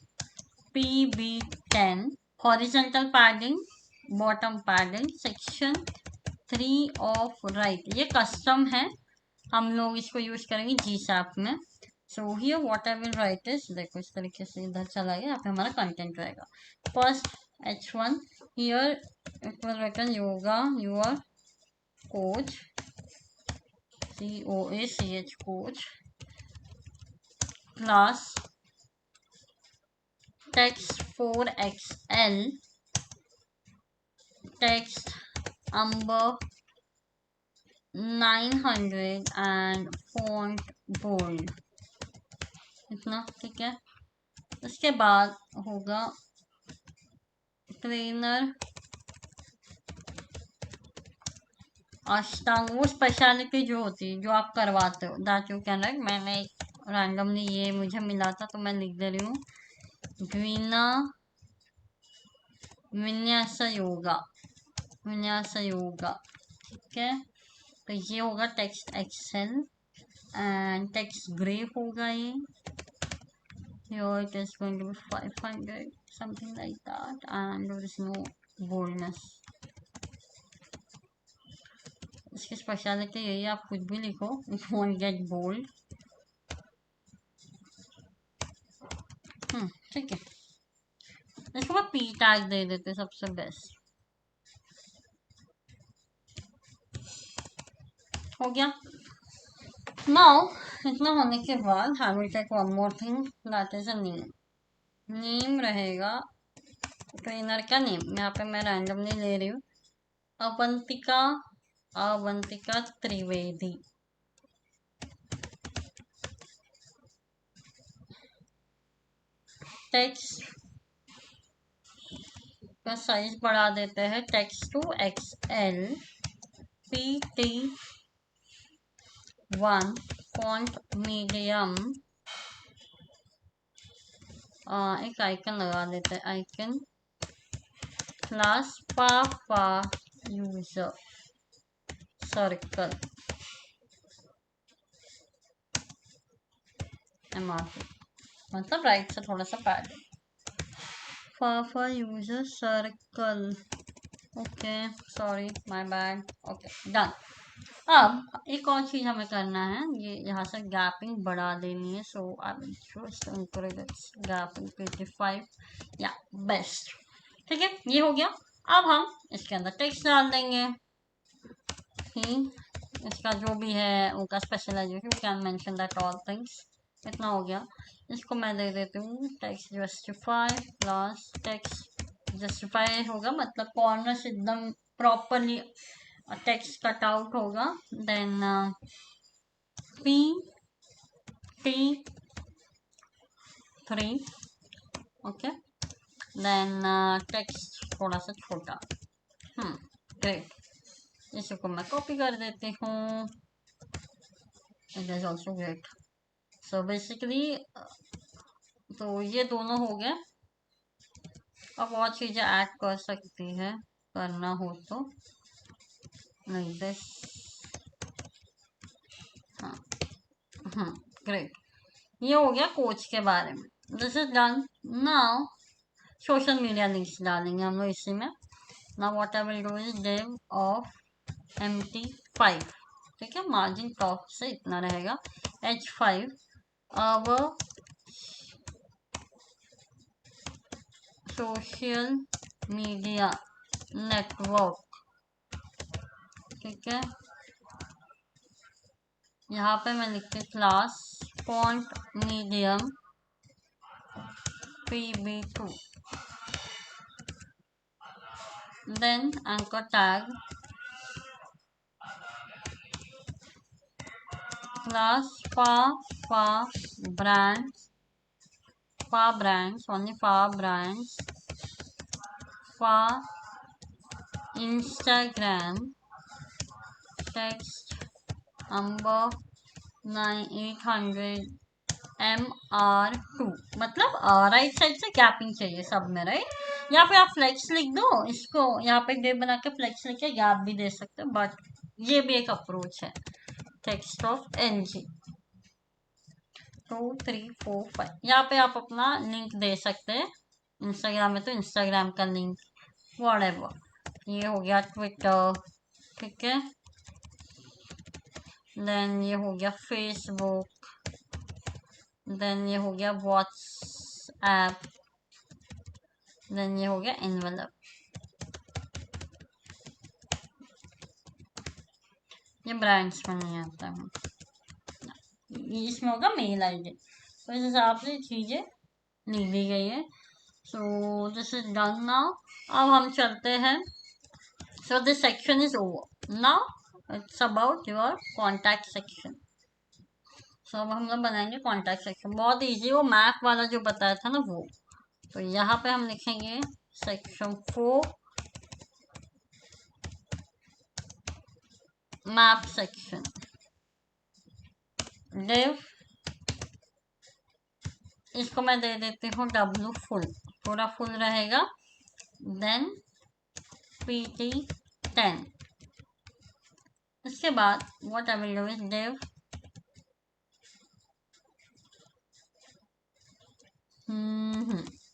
PB10 horizontal padding, bottom padding, section 3 of right. ये कस्टम है, हम लोग इसको यूज करेंगे GSAP में। So here what I will write is, देखो इस तरीके से इधर चला गया, यहाँ पे हमारा कंटेंट रहेगा। First H1, here it was written yoga your coach, COACH coach, class text 4XL, text number 900 and font bold। इतना ठीक है। उसके बाद होगा ट्रेनर अष्टांग, वो स्पेशलिटी जो होती है जो आप करवाते हो, दैट यू कैन राइट। मैंने रैंडमली ये मुझे मिला था तो मैं लिख दे रही हूँ, ग्वीना विन्यास योगा, विन्यास योगा, ठीक है। तो ये होगा text XL and text grey होगा ये। Here it is going to be 500, something like that, and there is no boldness। इसकी स्पेशलिटी यही, आप कुछ भी लिखो, it won't get bold। ठीक है, इसको मैं P टैग दे देते, सबसे बेस्ट हो गया। नाउ इतना होने के बाद I will take one more thing, that is a name. Name रहेगा ट्रेनर का नेम, यहाँ पे मैं रैंडमली ले रही हूँ, अवंतिका, अवंतिका त्रिवेदी। टेक्स्ट का साइज बढ़ा देते हैं, text to XL, PT1 font medium, एक आइकन लगा देते हैं, आइकन क्लास पा यूजर सर्कल MRP, मतलब राइट से थोड़ा सा पहले फा user circle. Okay, sorry my bad. Okay, done. अब एक और चीज हमें करना है, ये यहाँ से गैपिंग बढ़ा देनी है। So I will just increase gapping 25 या बेस्ट। ठीक है, ये हो गया। अब हम इसके अंदर टेक्स्ट डाल देंगे कि इसका जो भी है उनका specialization, you can mention that all things. इतना हो गया। इसको मैं दे देती हूँ text justify plus text justify होगा, मतलब कॉर्नर से एकदम प्रॉपरली टेक्स्ट कट आउट होगा। Then P T 3, okay. Then text थोड़ा सा छोटा। ग्रेट। इसको मैं कॉपी कर देती हूँ। It is also great. So basically तो ये दोनों हो गए। अब और चीजें ऐड कर सकती है, करना हो तो लाइक दिस। हाँ, ग्रेट। ये हो गया कोच के बारे में। This is done. Now social media links डालेंगे हम लोग इसी में। Now what I will do is div of MT5। ठीक है, मार्जिन टॉप से इतना रहेगा, H5 अब सोशल मीडिया नेटवर्क। ठीक है, यहाँ पे मैं लिखती class font medium PB2, then anchor tag class far brands, only far brands, far Instagram text number 9800 MR2, मतलब राइट साइड से गैपिंग चाहिए सब में, राइट। यहाँ पे आप फ्लेक्स लिख दो, इसको यहाँ पे डे बना के फ्लेक्स लिख के गैप भी दे सकते हैं, बट ये भी एक अप्रोच है। टेक्स्ट ऑफ NG 2 3 4 5, यहाँ पे आप अपना लिंक दे सकते हैं। इंस्टाग्राम में तो इंस्टाग्राम का लिंक व्हाटएवर। ये हो गया ट्विटर, ठीक है। देन ये हो गया फेसबुक, देन ये हो गया व्हाट्सएप, देन ये हो गया एनवेलप। ये ब्रांड्स में नहीं आता है, इसमें होगा मेल ID। तो इस हिसाब से चीजें लिख दी गई है। So this is done now. अब हम चलते हैं। So this section is over now, it's about your contact section. So अब हम लोग बनाएंगे कॉन्टैक्ट सेक्शन, बहुत इजी। वो मैप वाला जो बताया था ना वो। तो यहाँ पे हम लिखेंगे सेक्शन 4 मैप सेक्शन, div, इसको मैं दे देती हूँ W फुल, पूरा फुल रहेगा। Then PT10। इसके बाद what I will do is div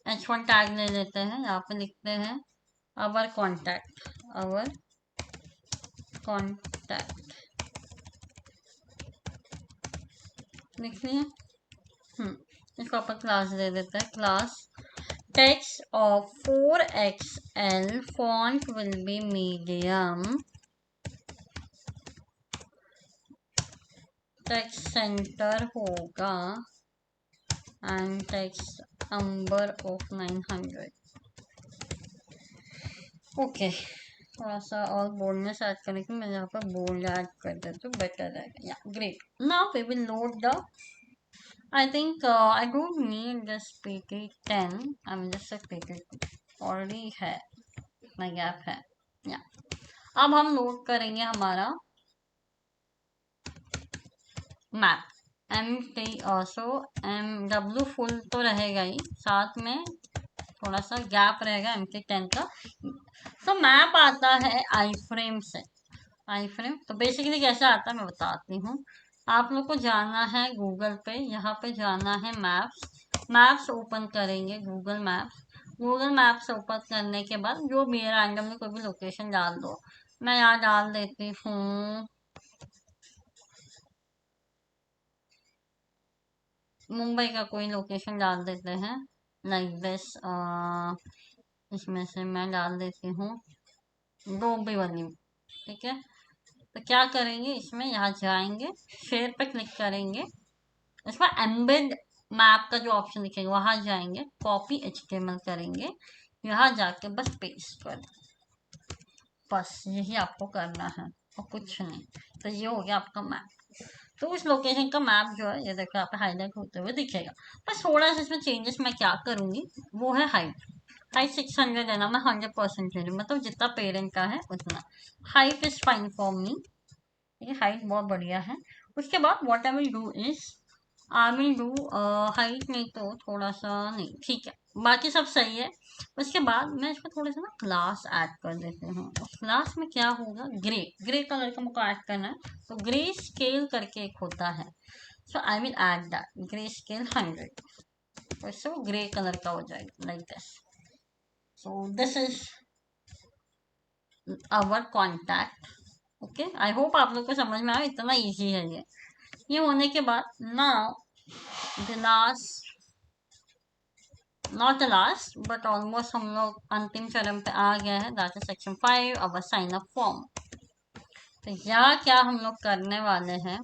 H1 tag ले लेते हैं, यहाँ पे लिखते हैं अवर कॉन्टैक्ट, अवर कॉन्टैक्ट लिख लिया। इसको अपन क्लास दे देते हैं, class text of 4XL font will be medium, text center होगा and text number of 900। Okay, थोड़ा सा और बोल्डनेस ऐड करने की मैं यहाँ पर बोल्ड ऐड कर देती हूँ, बेटर रहेगा। या great. Now we will load the, I think I don't need this PT10, I'm just a PT already है, इतना गैप है। या अब हम लोड करेंगे हमारा मैप सो MW फुल तो रहेगा ही, साथ में थोड़ा सा गैप रहेगा MT10 का। तो मैप आता है आई फ्रेम से। आई फ्रेम तो बेसिकली कैसे आता है मैं बताती हूँ। आप लोग को जाना है गूगल पे, यहाँ पे जाना है मैप्स। मैप्स ओपन करेंगे Google maps. Google maps open करने के बाद जो भी रैंडमली कोई भी लोकेशन डाल दो। मैं यहाँ डाल देती हूँ मुंबई का कोई लोकेशन डाल देते हैं, लाइक दिस। इसमें से मैं डाल देती हूँ डोंबिवली। ठीक है, तो क्या करेंगे इसमें, यहाँ जाएंगे, शेयर पे क्लिक करेंगे, इसमें एम्बेड मैप का जो ऑप्शन दिखेगा वहां जाएंगे, कॉपी HTML करेंगे, यहाँ जाके बस पेस्ट कर, बस यही आपको करना है और कुछ नहीं। तो ये हो गया आपका मैप। तो उस लोकेशन का मैप जो है ये देखो यहाँ पे हाईलाइट होते हुए दिखेगा। बस थोड़ा सा इसमें चेंजेस मैं क्या करूंगी वो है हाइट। हाइट 600 है ना, मैं 100% ले रही हूँ, मतलब जितना पेरेंट का है उतना। Height is fine for me, ये हाइट बहुत बढ़िया है। उसके बाद what I will do is, I will do height नहीं तो थोड़ा सा नहीं, ठीक है, बाकी सब सही है। उसके बाद मैं इसको थोड़ा सा ना क्लास ऐड कर देती हूँ। क्लास में क्या होगा, ग्रे, ग्रे कलर का मुझको ऐड करना है। तो ग्रे स्केल करके एक होता है, so I will add that grey scale 100। तो इससे वो ग्रे कलर का हो जाएगा like this. So this is our contact. Okay, I hope आप लोग को समझ में आया, इतना इजी है ये होने के बाद now the last, not the last but almost हम लोग अंतिम चरण पे आ गए हैं, that is section 5 our sign up form. तो यहाँ क्या हम लोग करने वाले हैं,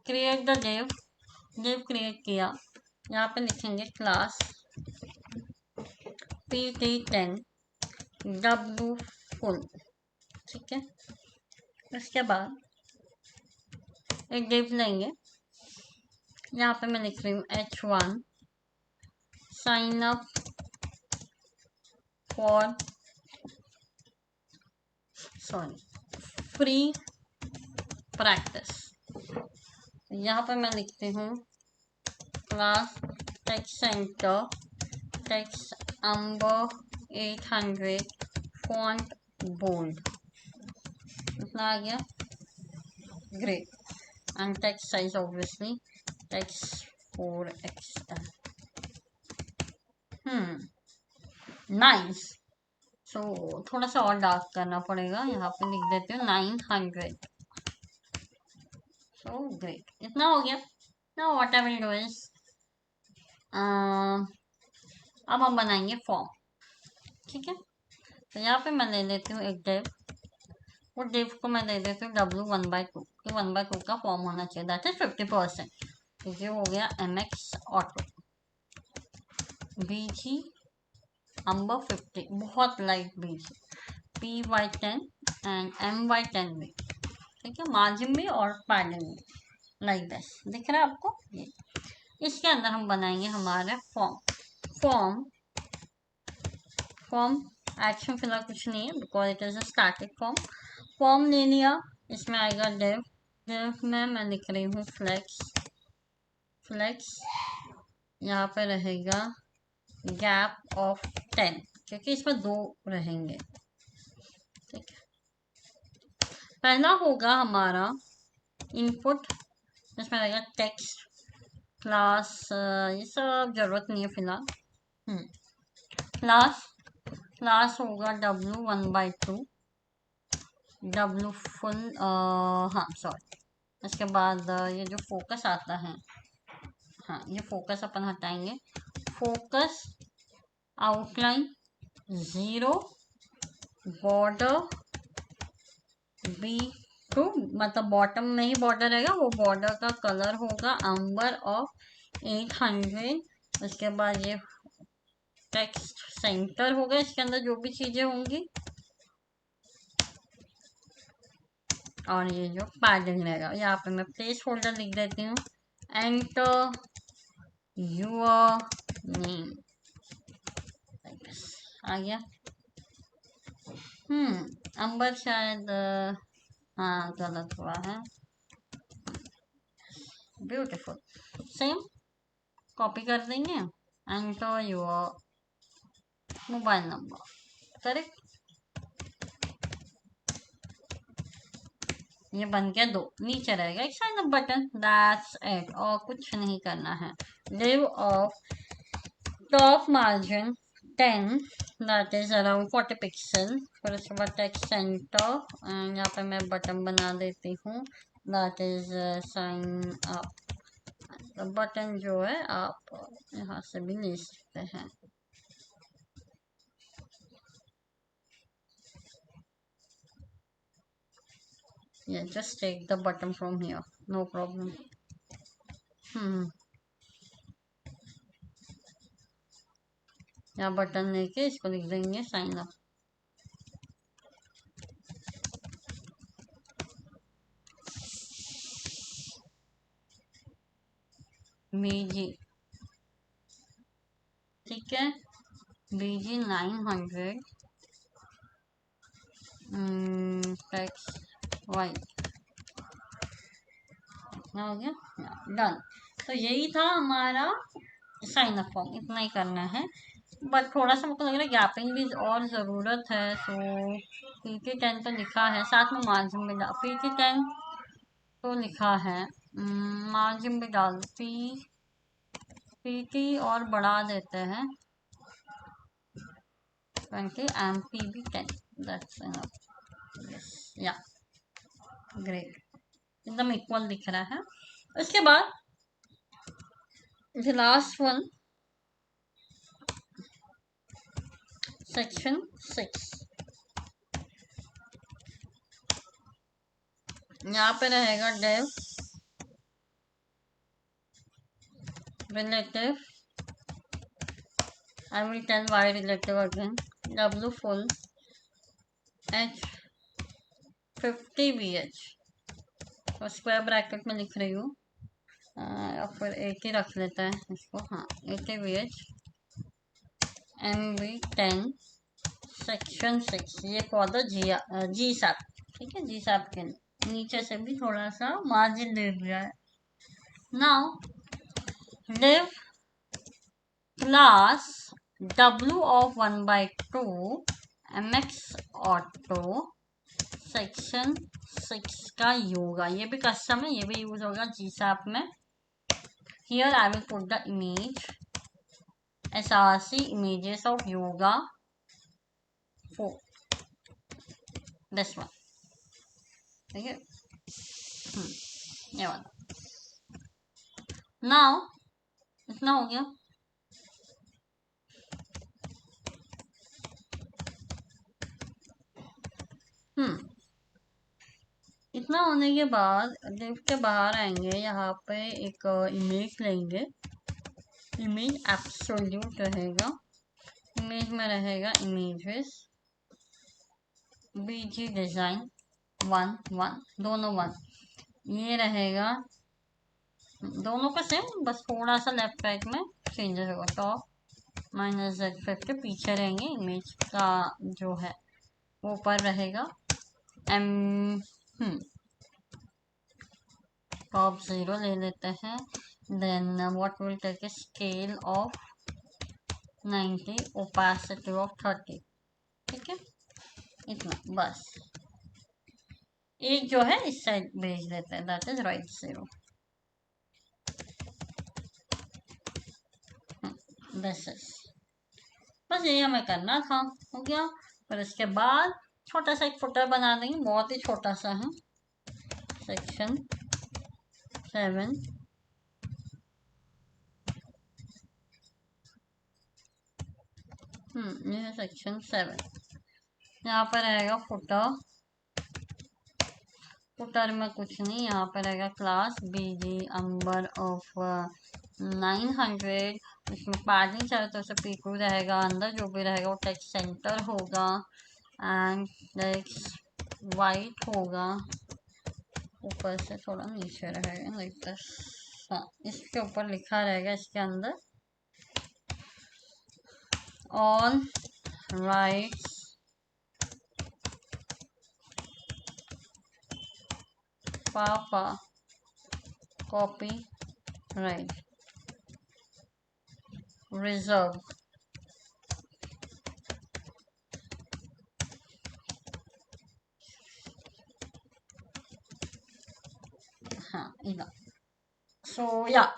create the div. Div create किया, यहाँ पे लिखेंगे क्लास PT10 W फुल। ठीक है, उसके बाद एक डिव लेंगे, यहाँ पे मैं लिख रही हूँ H1 sign up for free practice. यहाँ पे मैं लिखती हूँ class text center, text amber 800, font bold, इतना आ गया, great, and text size obviously text 4XL। Nice. So थोड़ा सा और डार्क करना पड़ेगा, यहाँ पे लिख देती हूँ 900। सो ग्रेट, इतना हो गया। Now what I will do is, अब हम बनाएंगे फॉर्म। ठीक है, तो यहाँ पे मैं ले लेती हूँ एक डिव, वो डिव को मैं दे देती हूँ W1/2, कि 1/2 का फॉर्म होना चाहिए, दैट इज 50%। तो ये हो गया MX ऑटो BG अम्बर 50, बहुत light BG, PY10 and MY10 भी। ठीक है, मार्जिन भी और पैडिंग भी लाइक दिस, दिख रहा है आपको ये। इसके अंदर हम बनाएंगे हमारा फॉर्म। फॉर्म फॉर्म एक्शन फिलहाल कुछ नहीं है because it is a static form. Form ले लिया, इसमें आएगा डिव। डिव में मैं लिख रही हूँ फ्लेक्स। फ्लेक्स यहाँ पे रहेगा गैप ऑफ 10, क्योंकि इसमें 2 रहेंगे। ठीक है, पहला होगा हमारा इनपुट, इसमें रहेगा टेक्स्ट क्लास, ये सब जरूरत नहीं है फिलहाल। क्लास क्लास होगा W1/2, W फुल, हाँ सॉरी। इसके बाद ये जो फोकस आता है, हाँ ये फोकस अपन हटाएंगे। फोकस आउटलाइन 0, बॉर्डर B2, मतलब बॉटम में ही बॉर्डर रहेगा, वो बॉर्डर का कलर होगा अंबर ऑफ 800। उसके बाद ये टेक्स्ट सेंटर होगा, इसके अंदर जो भी चीजें होंगी, और ये जो पैडिंग रहेगा, यहाँ पे मैं प्लेस होल्डर लिख देती हूँ, एंटर यूर नेम, आ गया। अंबर शायद हाँ गलत हुआ है, ब्यूटीफुल। सेम कॉपी कर देंगे, enter your mobile number, correct. ये बन गया दो, नीचे रहेगा एक sign up button, that's it, और कुछ नहीं करना है। Leave of top margin 10, that is around 40 pixel. फिर उसके बाद टेक्स्ट सेंटर, एंड यहाँ पे मैं बटन बना देती हूँ, that is sine up. Button जो है आप यहाँ से भी ले सकते हैं। Yeah, just take the button from here, no problem. यहाँ बटन लेके इसको लिख देंगे साइन अप। बीजी, ठीक है, BG 900 टेक्स्ट वाइट, हो गया, डन। तो यही था हमारा साइन अप फॉर्म, इतना ही करना है। बट थोड़ा सा मुझको लग रहा है गैपिंग भी और ज़रूरत है। सो PT10 तो लिखा है, साथ में मार्जिन में डाल, PT10 तो लिखा है, मार्जिन भी डाल, PT और बढ़ा देते हैं 20 and PB10, that's enough, yes, या ग्रेट, एकदम इक्वल दिख रहा है। उसके बाद द लास्ट वन, सेक्शन 6, यहाँ पे रहेगा div relative, I will tell why relative again, W full H 50VH, और स्क्वायर ब्रैकेट में लिख रही हूँ, या फिर 80 रख लेते हैं इसको, हाँ 80VH MB10 सेक्शन 6, ये फॉर द जी सैप, ठीक है, जी सैप के नीचे से भी थोड़ा सा मार्जिन दे दिया है। Now live class W of 1/2 MX auto section 6 का योगा, ये भी कस्टम है, ये भी यूज होगा GSAP में। Here I will put the image SRC images of yoga 4, this one, ठीक है, ये वाला। नाउ इतना हो गया। इतना होने के बाद लिव के बाहर आएंगे, यहाँ पे एक इमेज लेंगे, इमेज एब्सोल्यूट रहेगा, इमेज में रहेगा इमेजेस BG डिजाइन 1 दोनों 1, ये रहेगा दोनों का सेम, बस थोड़ा सा लेफ्ट राइट में चेंजेस होगा। टॉप -Z50 पीछे रहेंगे, इमेज का जो है वो ऊपर रहेगा। टॉप 0 ले लेते हैं, then what will take a scale of 90, opacity of 30, ठीक है, इतना बस। एक जो है इस साइड भेज देते हैं, that is right 0, this is, बस यही हमें करना था, हो गया। फिर इसके बाद छोटा सा एक फुटर बना देंगे, बहुत ही छोटा सा है, सेक्शन 7, ये है सेक्शन 7, यहाँ पर रहेगा फुटर, फुटर में कुछ नहीं, यहाँ पर रहेगा क्लास BG अंबर ऑफ 900, इसमें पैडिंग चाहे तो उसे P2 रहेगा, अंदर जो भी रहेगा वो टेक्स्ट सेंटर होगा, एंड टेक्स्ट वाइट होगा, ऊपर से थोड़ा नीचे रहेगा लाइक दिस, हाँ इसके ऊपर लिखा रहेगा इसके अंदर ऑल राइट्स पापा कॉपी राइट रिजर्व। हाँ इधर। So yeah,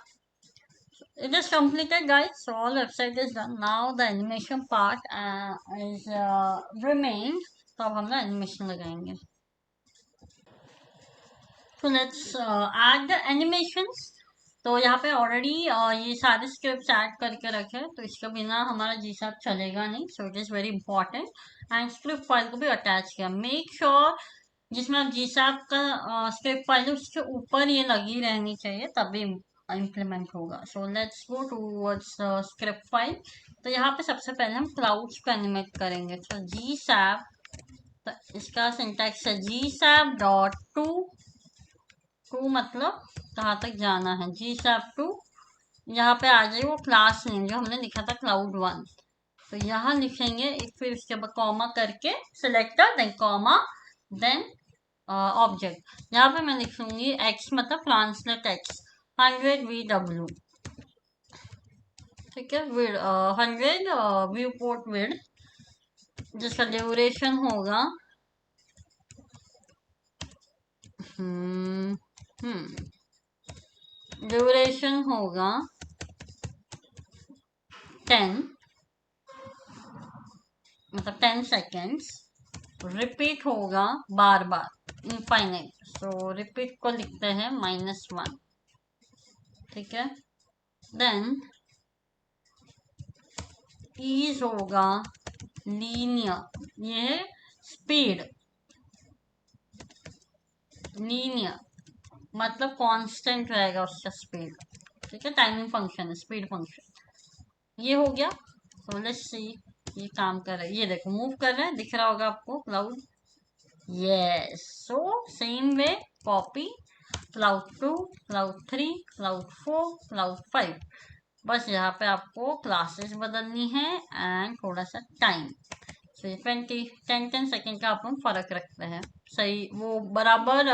it is completed, guys. So all website is done. Now the animation part is remained. तो अब हम ना एनिमेशन लगाएंगे. So let's add the animations. तो यहाँ पे ऑलरेडी ये सारे स्क्रिप्ट ऐड करके रखे हैं, तो इसके बिना हमारा जी साब चलेगा नहीं. So it is very important. And script file को भी अटैच किया. मेक श्योर जिसमें आप जी साब का स्क्रिप्ट फाइल है उसके ऊपर ये लगी रहनी चाहिए, तभी इम्प्लीमेंट होगा. So let's go towards script file. तो यहाँ पे सबसे पहले हम क्लाउड्स को एनिमेट करेंगे. तो जी सैप, तो इसका सिंटैक्स है जी सैप डॉट टू मतलब कहाँ तक जाना है. जी सैप टू, यहाँ पे आ जाए वो क्लास नेम जो हमने लिखा था cloud1. तो यहाँ लिखेंगे एक, फिर इसके बाद कॉमा करके selector, then comma, then object. यहाँ पे मैं लिखूंगी x मतलब ट्रांसलेट x 100 VW. ठीक है. 100 व्यू पोर्ट विड, जिसका ड्यूरेशन होगा ड्यूरेशन होगा 10 मतलब 10 सेकेंड्स. रिपीट होगा बार बार इनफाइनाइट. सो रिपीट को लिखते हैं -1. ठीक है. देन ईज होगा लीनियर, ये स्पीड. लीनियर मतलब कांस्टेंट रहेगा उसका स्पीड. ठीक है. टाइमिंग फंक्शन है, स्पीड फंक्शन. ये हो गया. सो लेट्स सी ये काम कर रहा है. ये देखो मूव कर रहा है, दिख रहा होगा आपको cloud. Yes. So same way copy cloud2, cloud3, cloud4, cloud5. बस यहाँ पे आपको क्लासेस बदलनी है एंड थोड़ा सा टाइम. सो 10 सेकेंड का अपन फर्क रखते हैं. सही वो बराबर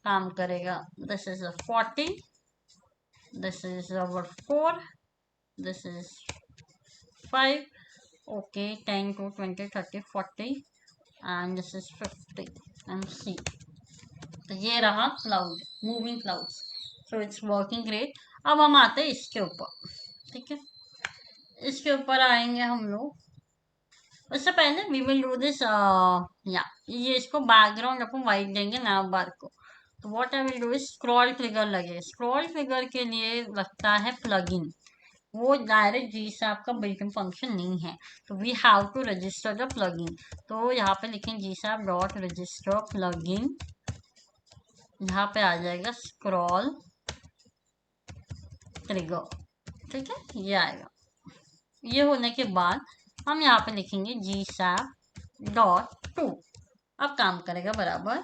काम करेगा. This is 40, this is our 4, this is 5. Okay. 10 to 20, 30, 40 and this is 50 and see. तो ये रहा cloud, moving clouds. So it's working great. अब हम आते हैं इसके ऊपर. ठीक है. इसके ऊपर आएंगे हम लोग. उससे पहले वी विल डू दिस या ये इसको बैकग्राउंड अपन वाइट देंगे नाव बार को. तो what I will do is scroll trigger लगे. स्क्रॉल ट्रिगर के लिए लगता है प्लगइन. वो डायरेक्ट जी से आपका बिल्ट इन फंक्शन नहीं है. तो we have to register the plugin. तो यहाँ पे लिखें GSAP dot register plugin. यहाँ पे आ जाएगा स्क्रॉल ट्रिगर. ठीक है. ये आएगा. ये होने के बाद हम यहाँ पे लिखेंगे जी सैप डॉट टू. अब काम करेगा बराबर.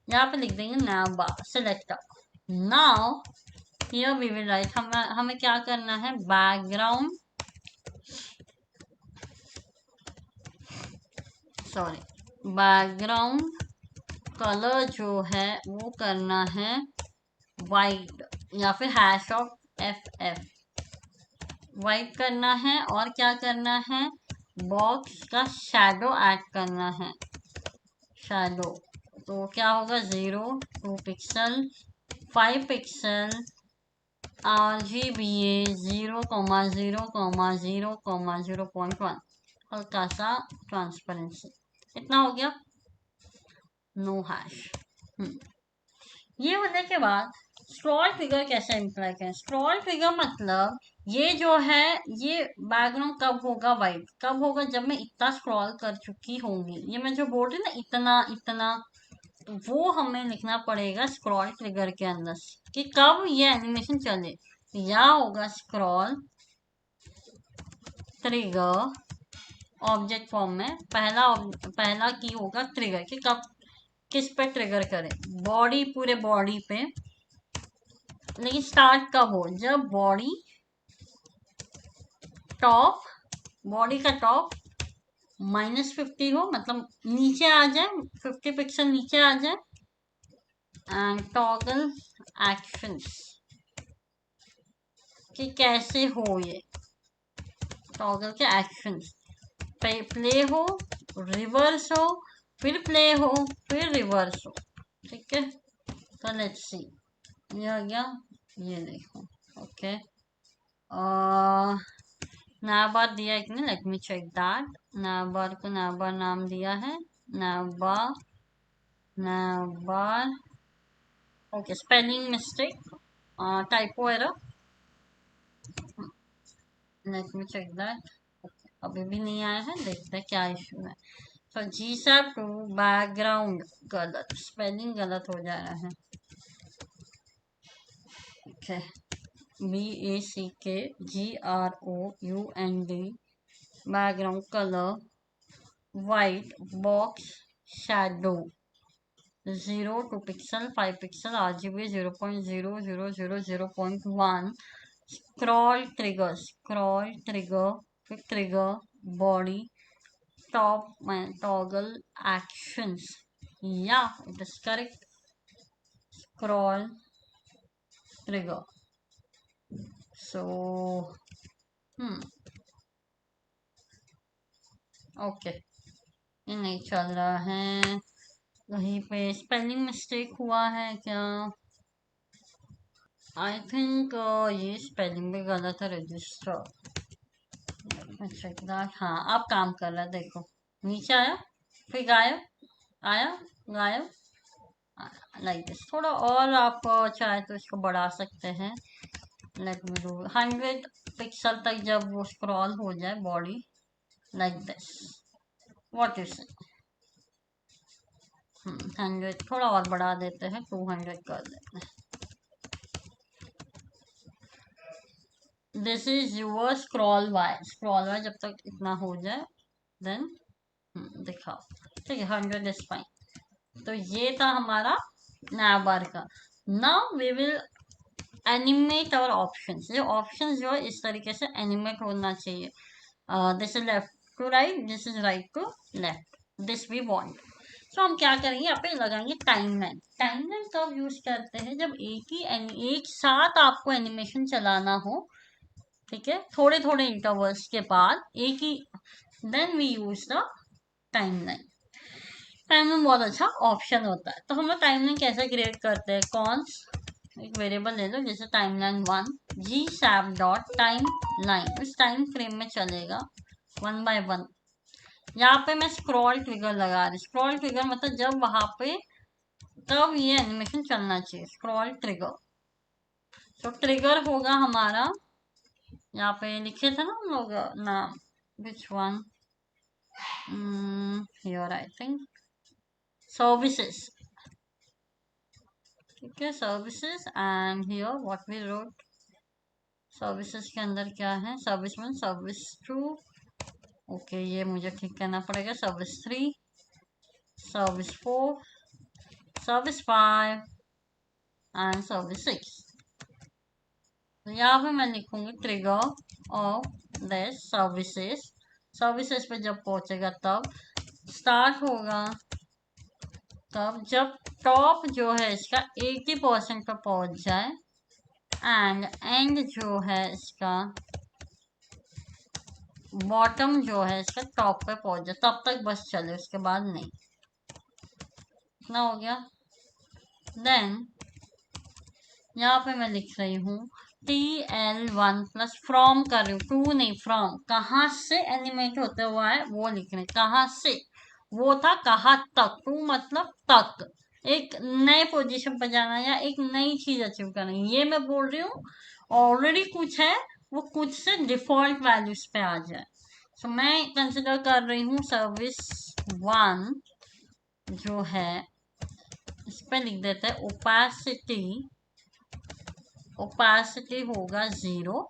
यहाँ पे लिख देंगे now bar selector. Now here we will write, हमें क्या करना है, बैकग्राउंड बैकग्राउंड कलर जो है वो करना है वाइट या फिर हैश ऑफ FF वाइट करना है. और क्या करना है, बॉक्स का शैडो ऐड करना है. शैडो तो क्या होगा 0, 2 पिक्सल, 5 पिक्सल, RGBA 0,0,0,0.1, हल्का सा ट्रांसपेरेंसी. इतना हो गया. No hash. ये होने के बाद स्क्रॉल फिगर कैसे इम्प्लाई करें. स्क्रॉल फिगर मतलब ये जो है ये बैकग्राउंड कब होगा वाइट, कब होगा जब मैं इतना स्क्रॉल कर चुकी होंगी. ये मैं जो बोल रही ना इतना इतना, तो वो हमें लिखना पड़ेगा स्क्रॉल ट्रिगर के अंदर कि कब ये एनिमेशन चले. या होगा स्क्रॉल ट्रिगर ऑब्जेक्ट फॉर्म में. पहला की होगा ट्रिगर कि कब किस पे ट्रिगर करें. बॉडी, पूरे बॉडी पे. लेकिन स्टार्ट कब हो, जब बॉडी का टॉप -50 हो, मतलब नीचे आ जाए, 50 पिक्सल नीचे आ जाए. एंड टॉगल एक्शंस कि कैसे हो ये टॉगल के एक्शंस। प्ले हो, रिवर्स हो, फिर प्ले हो, फिर रिवर्स हो। ठीक है, तो लेट्स सी। ये आ गया, ये देखो। ओके, नाबार दिया एक ने, let me check that. Navbar को नाबार नाम दिया है, navbar navbar. Okay, spelling mistake, typo error, let me check that. अभी भी नहीं आया है, देखते हैं क्या इशू है। तो जी सब टू बैकग्राउंड गलत, स्पेलिंग गलत हो जा रहा है। Okay, BACKGROUND, background colour white, box shadow 0 2 pixel 5 pixel, RGB 0.0000.1, scroll trigger, quick trigger, body, top toggle actions. Yeah, it is correct. Scroll trigger. So okay, ये नहीं चल रहा है। वहीं पे स्पेलिंग मिस्टेक हुआ है क्या? आई थिंक ये स्पेलिंग भी गलत है, रजिस्टर। हाँ, अब काम कर रहा है, देखो नीचे आया, फिर गायब, आया, गायब, लाइक दिस। थोड़ा और आप चाहे तो इसको बढ़ा सकते हैं। लेट मी डू 100 पिक्सल तक जब वो स्क्रॉल हो जाए body, like this. What is 100, थोड़ा और बढ़ा देते हैं, 200 कर देते हैं। This is your scroll wire जब तक इतना हो जाए देन दिखाओ। ठीक है, 100 इज फाइन। तो ये था हमारा नाबार का। Now we will animate our options. ये ऑप्शंस जो है इस तरीके से एनिमेट होना चाहिए। This is left to right, this is right to left, this we want. तो हम क्या करेंगे, यहाँ पे लगाएंगे टाइमलाइन। टाइमलाइन कब यूज करते हैं? जब एक साथ आपको एनिमेशन चलाना हो, ठीक है, थोड़े थोड़े इंटरवल्स के बाद एक ही, then we use the timeline. Timeline बहुत अच्छा ऑप्शन होता है। तो हम लोग टाइमलाइन कैसे क्रिएट करते हैं? कॉन्स एक वेरिएबल ले लो, जैसे टाइमलाइन 1, gsap.timeline, उस टाइम फ्रेम में चलेगा 1 by 1। यहाँ पे मैं स्क्रॉल ट्रिगर लगा रही। स्क्रॉल ट्रिगर मतलब जब वहां पे, तब ये एनिमेशन चलना चाहिए, स्क्रॉल ट्रिगर। तो ट्रिगर होगा हमारा, यहाँ पे लिखे थे ना हम लोग नाम, which one, here I think services. ठीक है, services, and here what we wrote, services के अंदर क्या है? सर्विस 1, सर्विस 2, ओके, ये मुझे ठीक करना पड़ेगा। Service 3, service 4, service 5 and service 6। तो यहाँ पे मैं लिखूंगी trigger of this services. Services पे जब पहुंचेगा तब स्टार्ट होगा, तब जब टॉप जो है इसका 80% पे पहुंच जाए, एंड एंड जो है इसका, बॉटम जो है इसका टॉप पे पहुंच जाए, तब तक बस चले, उसके बाद नहीं। इतना हो गया। देन यहाँ पे मैं लिख रही हूँ TL1 प्लस फ्रॉम कर रही हूँ, टू नहीं फ्रॉम, कहाँ से एनिमेट होते हुआ है वो लिख रहे हैं, कहाँ से। वो था कहाँ तक, टू मतलब तक, एक नए पोजीशन पर जाना या एक नई चीज अचीव करना, ये मैं बोल रही हूँ। ऑलरेडी कुछ है, वो कुछ से डिफॉल्ट वैल्यूज पे आ जाए। सो मैं कंसिडर कर रही हूँ सर्विस 1 जो है, इस पे लिख देते हैं ओपेसिटी, ओपेसिटी होगा 0,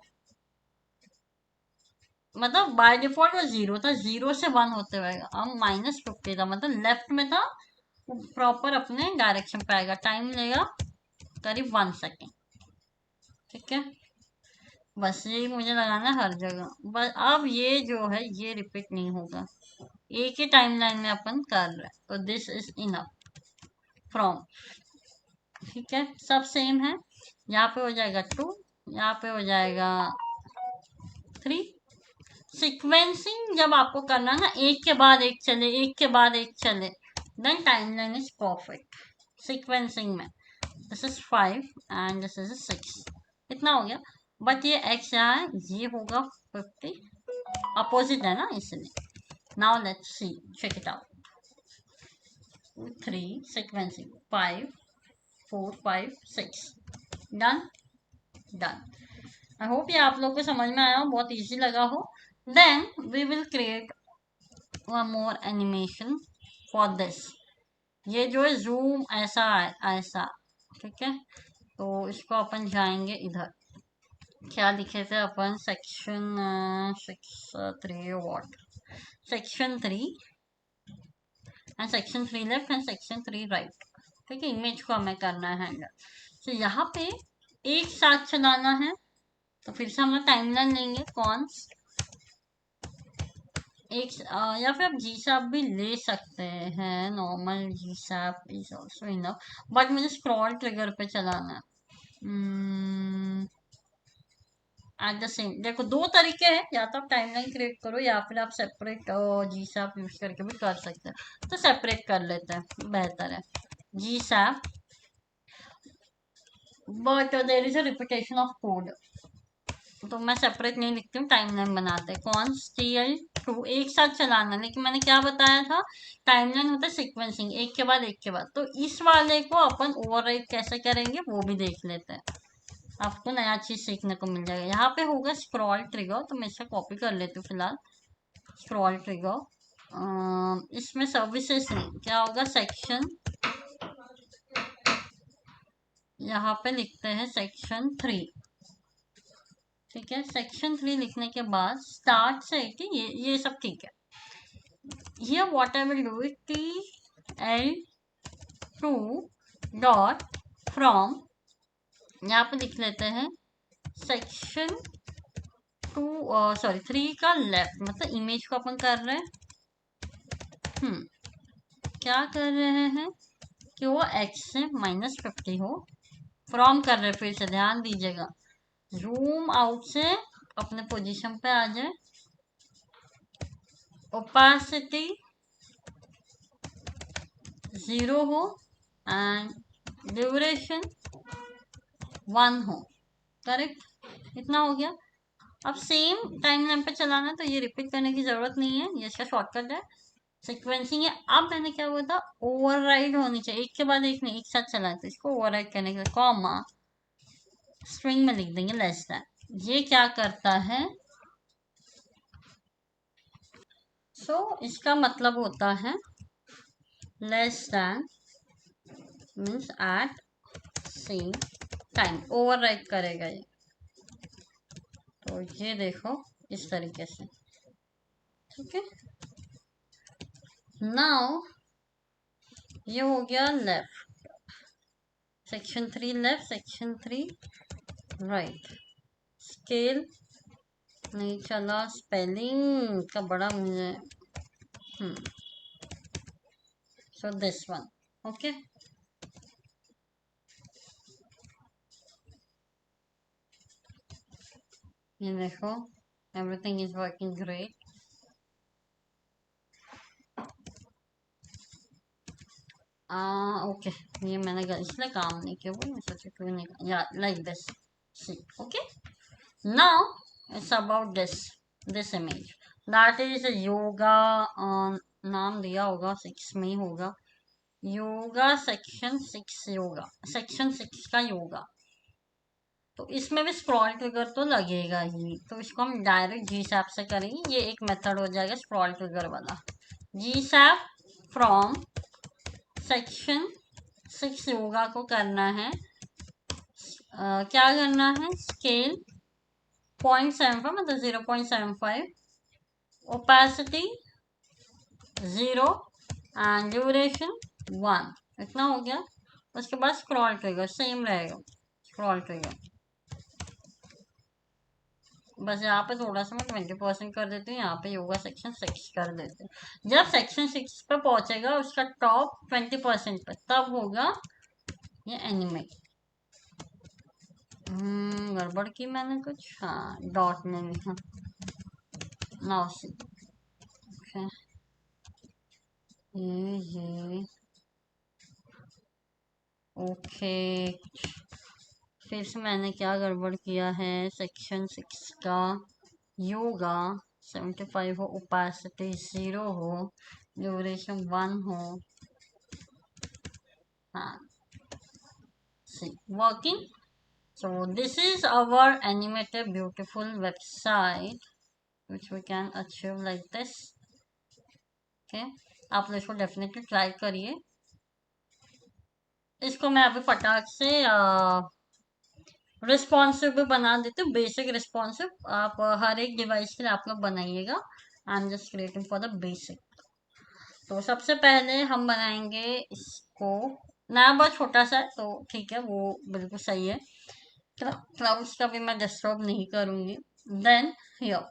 मतलब बाय डिफॉल्ट वो 0 था, 0 से 1 होते हुए अब -50 था, मतलब लेफ्ट में था, वो प्रॉपर अपने डायरेक्शन पे आएगा। टाइम लेगा करीब 1 सेकेंड। ठीक है, बस यही मुझे लगाना है हर जगह। बस अब ये जो है ये रिपीट नहीं होगा, एक ही टाइमलाइन में अपन कर रहे हैं, तो दिस इज इनफ फ्रॉम। ठीक है, सब सेम है। यहाँ पे हो जाएगा 2, यहाँ पे हो जाएगा 3। सीक्वेंसिंग जब आपको करना ना, एक के बाद एक चले, एक के बाद एक चले, then timeline is perfect. Sequencing में this is 5 and this is 6, इतना हो गया। बट ये x यहाँ है, ये होगा 50, अपोजिट है ना इसलिए। Now let's see, check it out. 3 sequencing 5 4 5 6, done done. I hope ये आप लोग को समझ में आया हो, बहुत इजी लगा हो। Then we will create one more animation for this. ये जो है जूम ऐसा है, ऐसा, ठीक है। तो इसको अपन जाएंगे इधर, क्या लिखे थे अपन, section 3 what, section 3 and section 3 left and section 3 right, ठीक है। इमेज को हमें करना है हैंडल, तो यहाँ पे एक साथ चलाना है। तो फिर से हम लोग टाइमलाइन लेंगे, कौन एक या फिर आप जी साप भी ले सकते हैं, normal GSAP is also enough, but मुझे स्क्रॉल ट्रिगर पे चलाना है। एट द सेम, देखो दो तरीके हैं, या तो आप टाइमलाइन क्रिएट करो या फिर आप सेपरेट जी साप यूज करके भी कर सकते हैं। तो सेपरेट कर लेते हैं, बेहतर है GSAP. But there is a repetition of code, तो मैं सेपरेट नहीं लिखती हूँ, टाइमलाइन बनाते हैं। const2 एक साथ चलाना, लेकिन मैंने क्या बताया था, टाइमलाइन होता है सीक्वेंसिंग, एक के बाद एक के बाद। तो इस वाले को अपन ओवरराइड कैसे करेंगे वो भी देख लेते हैं, आपको नया चीज सीखने को मिल जाएगा। यहाँ पे होगा स्क्रॉल ट्रिगर, तो मैं इसे कॉपी कर लेती हूँ फिलहाल। स्क्रॉल ट्रिगर इसमें सर्विसेज नहीं, क्या होगा, सेक्शन, यहाँ पे लिखते हैं सेक्शन 3, ठीक है। सेक्शन 3 लिखने के बाद स्टार्ट से, ठीक, ये सब ठीक है। Here what I will do is TL2 dot from, यहाँ पे लिख लेते हैं सेक्शन 2 सॉरी 3 का लेफ्ट, मतलब इमेज को अपन कर रहे हैं, क्या कर रहे हैं कि वो x से -50 हो। फ्रॉम कर रहे, फिर से ध्यान दीजिएगा, जूम आउट से अपने पोजीशन पे आ जाए, ओपासिटी 0 हो एंड ड्यूरेशन 1 हो, करेक्ट, इतना हो गया। अब सेम टाइम लाइन पे चलाना, तो ये रिपीट करने की जरूरत नहीं है, ये इसका शॉर्टकट है, सीक्वेंसिंग है। अब मैंने क्या बोला था, ओवरराइड होनी चाहिए, एक के बाद एक नहीं, एक साथ चलाए, तो इसको ओवरराइड करने के लिए कॉमा स्ट्रिंग में लिख देंगे लेस देन। ये क्या करता है, इसका मतलब होता है less than means at same time, override करेगा ये। तो ये देखो इस तरीके से, ठीक है। नाउ ये हो गया left, section 3 left, section 3 right. Scale नहीं चला, स्पेलिंग का बड़ा मुझे, सो दिस वन, ओके। ये देखो everything is working great. Okay, ये मैंने इसलिए काम नहीं किया, वो मैं सोचा क्यों नहीं, या like this, see, okay. Now it's about this image, that is yoga, नाम दिया होगा 6 में ही होगा, योगा सेक्शन 6, योगा सेक्शन 6 का योगा। तो इसमें भी स्क्रॉल ट्रिगर तो लगेगा ही, तो इसको हम डायरेक्ट जी सैप से करेंगे, ये एक मेथड हो जाएगा स्क्रॉल ट्रिगर वाला। जी सैप फ्रॉम सेक्शन 6 योगा को करना है, क्या करना है, स्केल 0.75 मतलब 0.75, ओपेसिटी 0 एंड ड्यूरेशन 1, इतना हो गया। उसके बाद स्क्रॉल ट्रिगर सेम रहेगा, स्क्रॉल ट्रिगर बस यहाँ पे थोड़ा सा मैं 20% कर देती हूँ, यहाँ पे योगा सेक्शन 6 कर देते हैं। जब सेक्शन 6 पे पहुंचेगा उसका टॉप 20% पे, तब होगा ये एनिमेट, गड़बड़ की मैंने कुछ, हाँ डॉट ने लिखा। नाउ सी, ये ओके। फिर से मैंने क्या गड़बड़ किया है, सेक्शन 6 का योगा 75 हो, ओपेसिटी 0 हो, ड्यूरेशन 1 हो। हाँ, सी working. So this is our animated beautiful website which we can achieve like this. Okay, आप लोग इसको डेफिनेटली ट्राई करिए। इसको मैं अभी फटाक से रिस्पॉन्सिव भी बना देती हूँ, बेसिक रिस्पॉन्सिव। आप हर एक डिवाइस के लिए आप लोग बनाइएगा। I am just creating for the basic. तो सबसे पहले हम बनाएंगे इसको, नया बहुत छोटा सा है तो ठीक है, वो बिल्कुल सही है। क्लाउड्स का भी मैं डिस्टर्ब नहीं करूंगी। देन हियर,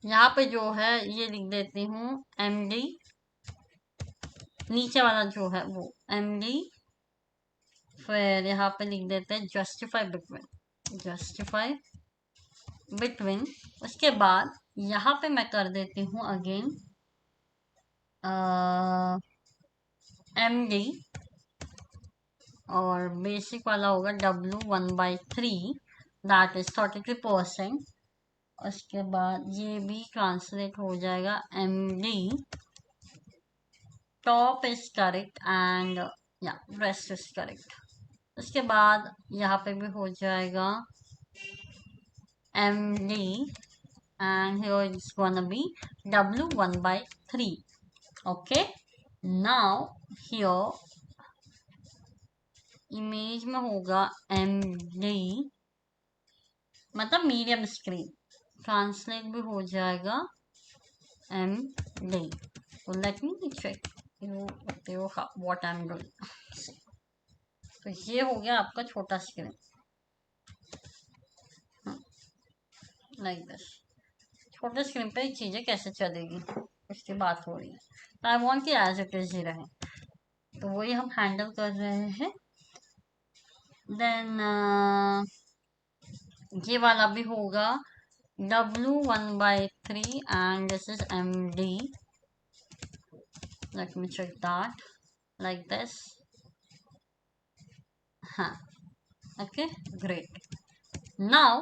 यहाँ पे जो है ये लिख देती हूँ MD, नीचे वाला जो है वो MD। फिर यहाँ पे लिख देते हैं जस्टिफाई बिटवीन, जस्टिफाई बिटवीन। उसके बाद यहाँ पे मैं कर देती हूँ अगेन MD, और बेसिक वाला होगा W1/3, दैट इज 33%। उसके बाद ये भी ट्रांसलेट हो जाएगा MD, top is correct and या रेस्ट इज करेक्ट। उसके बाद यहाँ पे भी हो जाएगा MD and here it's gonna be W1/3. Okay, now here image में होगा MD, मतलब मीडियम स्क्रीन, ट्रांसलेट भी हो जाएगा MD। So let me check you what I'm doing. तो ये हो गया आपका छोटा स्क्रीन, लाइक दिस। छोटे स्क्रीन पे चीजें कैसे चलेगी उसकी बात हो रही है, तो आई वॉन्ट कि एज इट इज ही रहे, तो वही हम हैंडल कर रहे हैं। देन ये वाला भी होगा W1/3 and this is MD. Let me check that like this. हाँ, okay, great. Now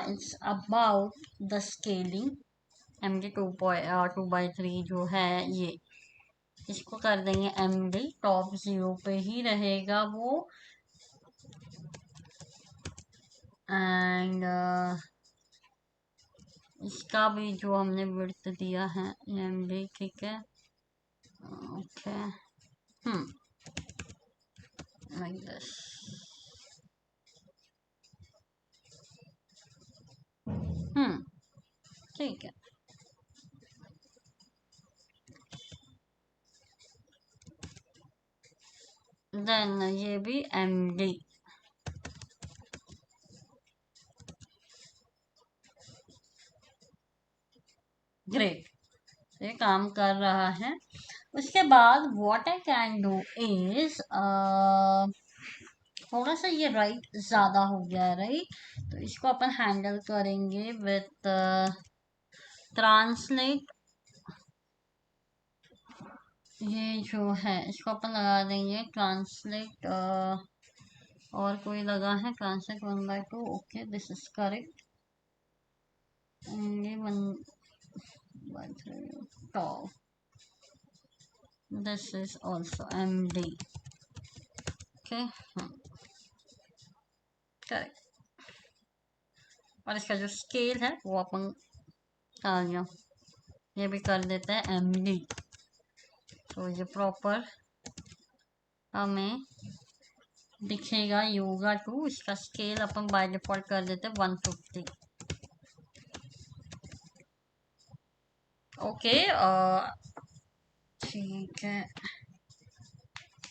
it's about the scaling. MD 2/3 जो है ये, इसको कर देंगे MD, टॉप 0 पे ही रहेगा वो। एंड इसका भी जो हमने विड्थ दिया है MD, ठीक है, ओके, लाइक दिस, ठीक है। देन ये भी MD, ग्रेट, ये काम कर रहा है। उसके बाद what I can do is, थोड़ा सा ये राइट ज्यादा हो गया है, राइट, तो इसको अपन हैंडल करेंगे विथ ट्रांसलेट। ये जो है इसको अपन लगा देंगे ट्रांसलेट, और कोई लगा है translate 1/2, okay, this is correct. only 1/3 tall, this is also MD, okay, correct. और इसका जो स्केल है वो अपन आ गया, ये भी कर देते हैं MD। तो ये प्रॉपर हमें दिखेगा योगा 2, इसका स्केल अपन बाय डिफॉल्ट कर देते हैं 150। ओके, ठीक है।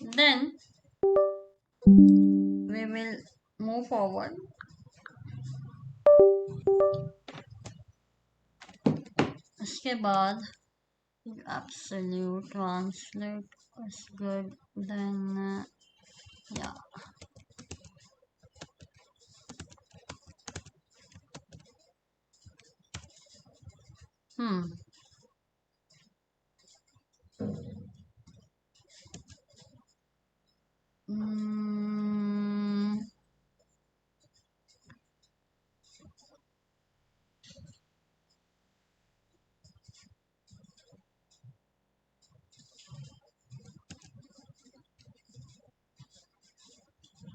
देन we will move forward. उसके बाद absolute translate is good, then yeah,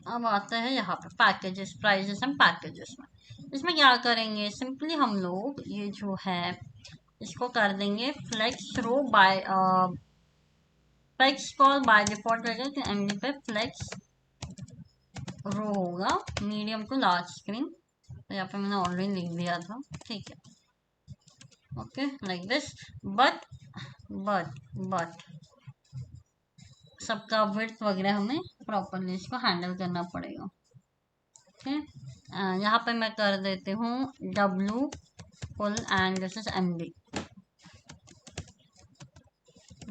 अब आते हैं यहाँ पे पैकेजेस, प्राइजेस एंड पैकेजेस में। इसमें क्या करेंगे, सिंपली हम लोग ये जो है इसको कर देंगे flex row by flex col by default रहेगा कि एमडी पे फ्लेक्स रो होगा, मीडियम टू लार्ज स्क्रीन। तो यहाँ पे मैंने ऑलरेडी लिख दिया था, ठीक है। Okay like this, but but सबका विड्थ वगैरह हमें प्रॉपरली इसको हैंडल करना पड़ेगा। ओके यहाँ पे मैं कर देती हूँ W full and this is MD.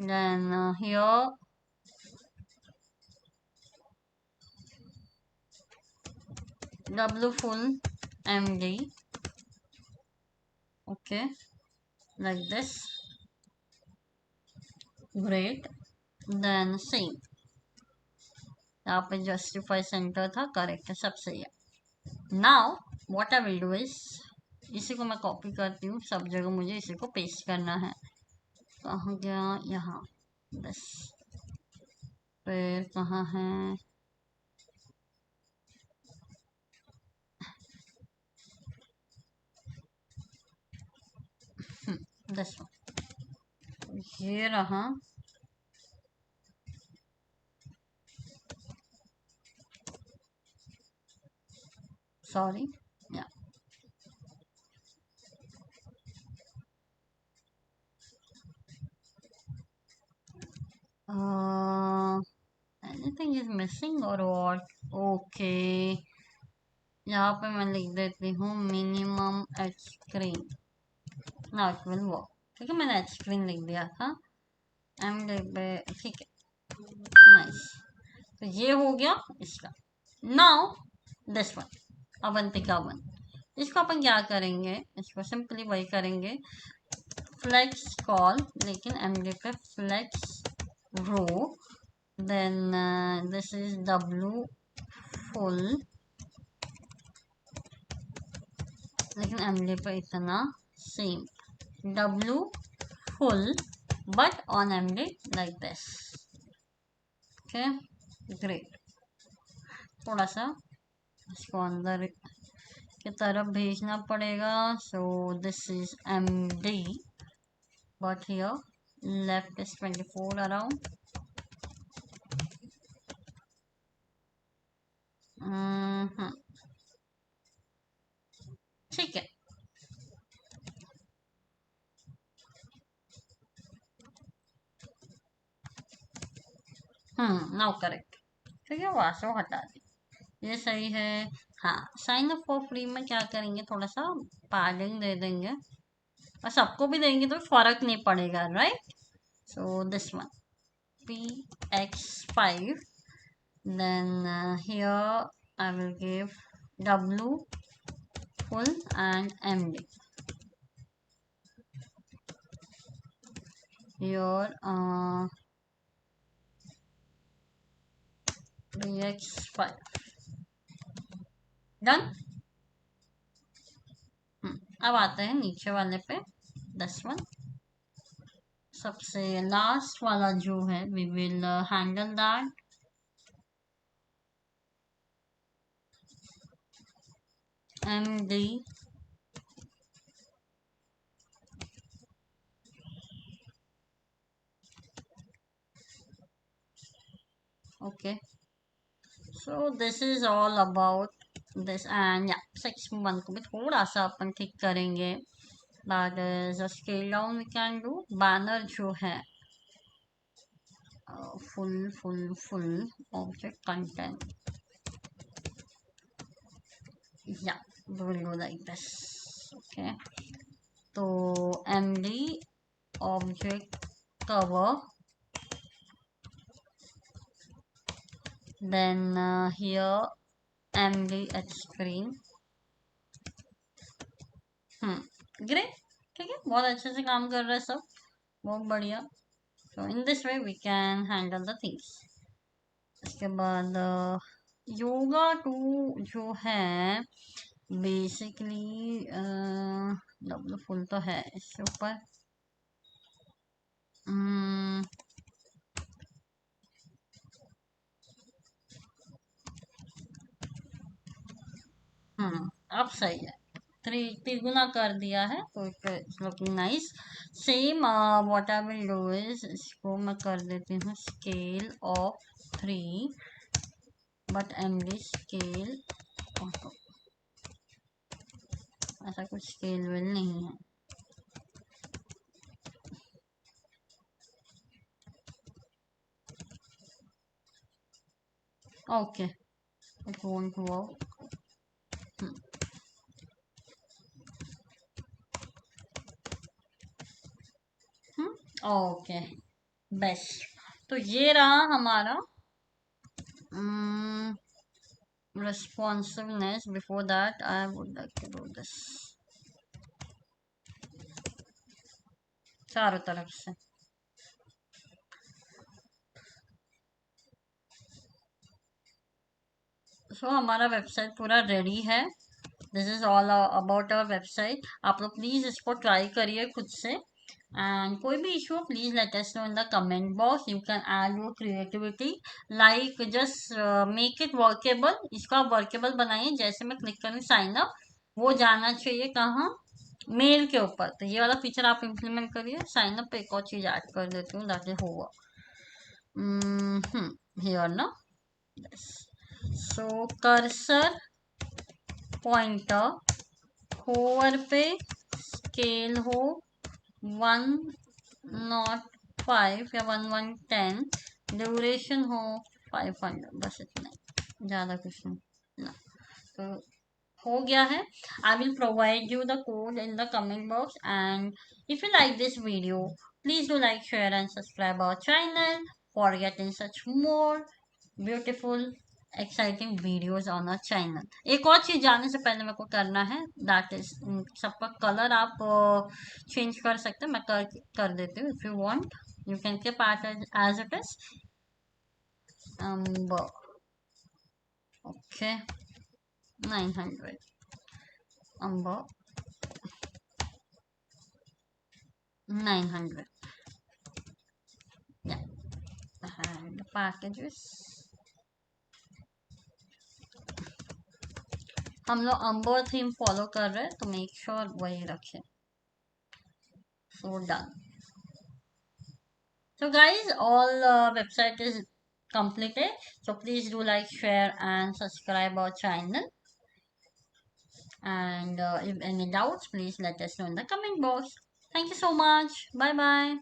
Then here W full MD. Okay, like this. Great. Then same. यहाँ पे justify center था, करेक्ट है, सब सही है। Now what I will do is इसी को मैं कॉपी करती हूँ, सब जगह मुझे इसी को पेस्ट करना है। कहाँ गया, यहाँ, बस। फिर कहाँ है, दस, ये रहा। सॉरी, या एनीथिंग इज मिसिंग और व्हाट। ओके यहाँ पे मैं लिख देती हूँ minimum H screen, now it will work. ठीक है, मैंने एच स्क्रीन लिख दिया था एम पे, ठीक है, नाइस। तो ये हो गया इसका। Now this one, Avantika one, इसको अपन क्या करेंगे, इसको सिंपली वही करेंगे फ्लेक्स कॉल, लेकिन एमडी पे flex row, then this is W full, लेकिन एमडी पे इतना same W full but on MD like this. Okay, great. थोड़ा सा इसको अंदर की तरफ भेजना पड़ेगा। So this is MD but here left is 24 around. ठीक है, नाउ करेक्ट। ठीक है, वाशो हटा दी, ये सही है। हाँ, साइन अप फॉर फ्री में क्या करेंगे, थोड़ा सा पैडिंग दे देंगे, और सबको भी देंगे तो फर्क नहीं पड़ेगा, right. So this one PX5, then here I will give W full and MD. Here PX5 done। अब आते हैं नीचे वाले पे, 10 सबसे लास्ट वाला जो है, we will handle that. MD okay, so this is all about this, and yeah, section 1 को भी थोड़ा सा अपन ठीक करेंगे। That is a scale down we can do। Banner जो है full object content, yeah, we will go like this। okay, तो MD object cover, then here MD at screen। Great, ठीक है, बहुत अच्छे से काम कर रहा है सब, बहुत बढ़िया। so in this way we can handle the things। इसके बाद योगा 2 जो है बेसिकली डब्ल्यू फुल तो है इसके ऊपर। अब सही है, त्रिगुना कर दिया है तो it's looking nice. Same what I will do is, इसको मैं कर देती हूँ scale of 3, but MD scale auto, ऐसा कुछ स्केल विल नहीं है। Okay, it won't work. Okay, best. तो ये रहा हमारा responsiveness. Before that I would like to do this चारों तरफ से। हमारा वेबसाइट पूरा रेडी है। This is all about our website. आप लोग प्लीज इसको ट्राई करिए खुद से, एंड कोई भी issue please let us know in the comment box. You can add your creativity, like just make it workable. इसको आप वर्केबल बनाइए। जैसे मैं क्लिक करूँ साइन अप, वो जाना चाहिए कहाँ, मेल के ऊपर। तो ये वाला फीचर आप इम्प्लीमेंट करिए। साइन अप पे एक और चीज ऐड कर देती हूँ, दैट इज होगा हियर ना। सो कर्सर पॉइंटर होवर पे स्केल हो 105 या 1110, ड्यूरेशन हो 500, बस इतना, ज़्यादा कुछ नहीं ना। तो हो गया है। I will provide you the code in the comment box, and if you like this video please do like, share and subscribe our channel for getting such more beautiful exciting videos on our channel. एक और चीज जाने से पहले मेरे को करना है, दैट इज सबका कलर आप चेंज कर सकते हैं। मैं कर देती हूँ। If you want you can keep as it is. Okay, 900 amber 900, yeah, and packages हम लोग अम्बर थीम फॉलो कर रहे हैं, तो मेक श्योर वही रखें। So done. So guys, all website is completed. So please do like, share and subscribe our channel. And if any doubts, please let us know in the comment box. Thank you so much. Bye bye.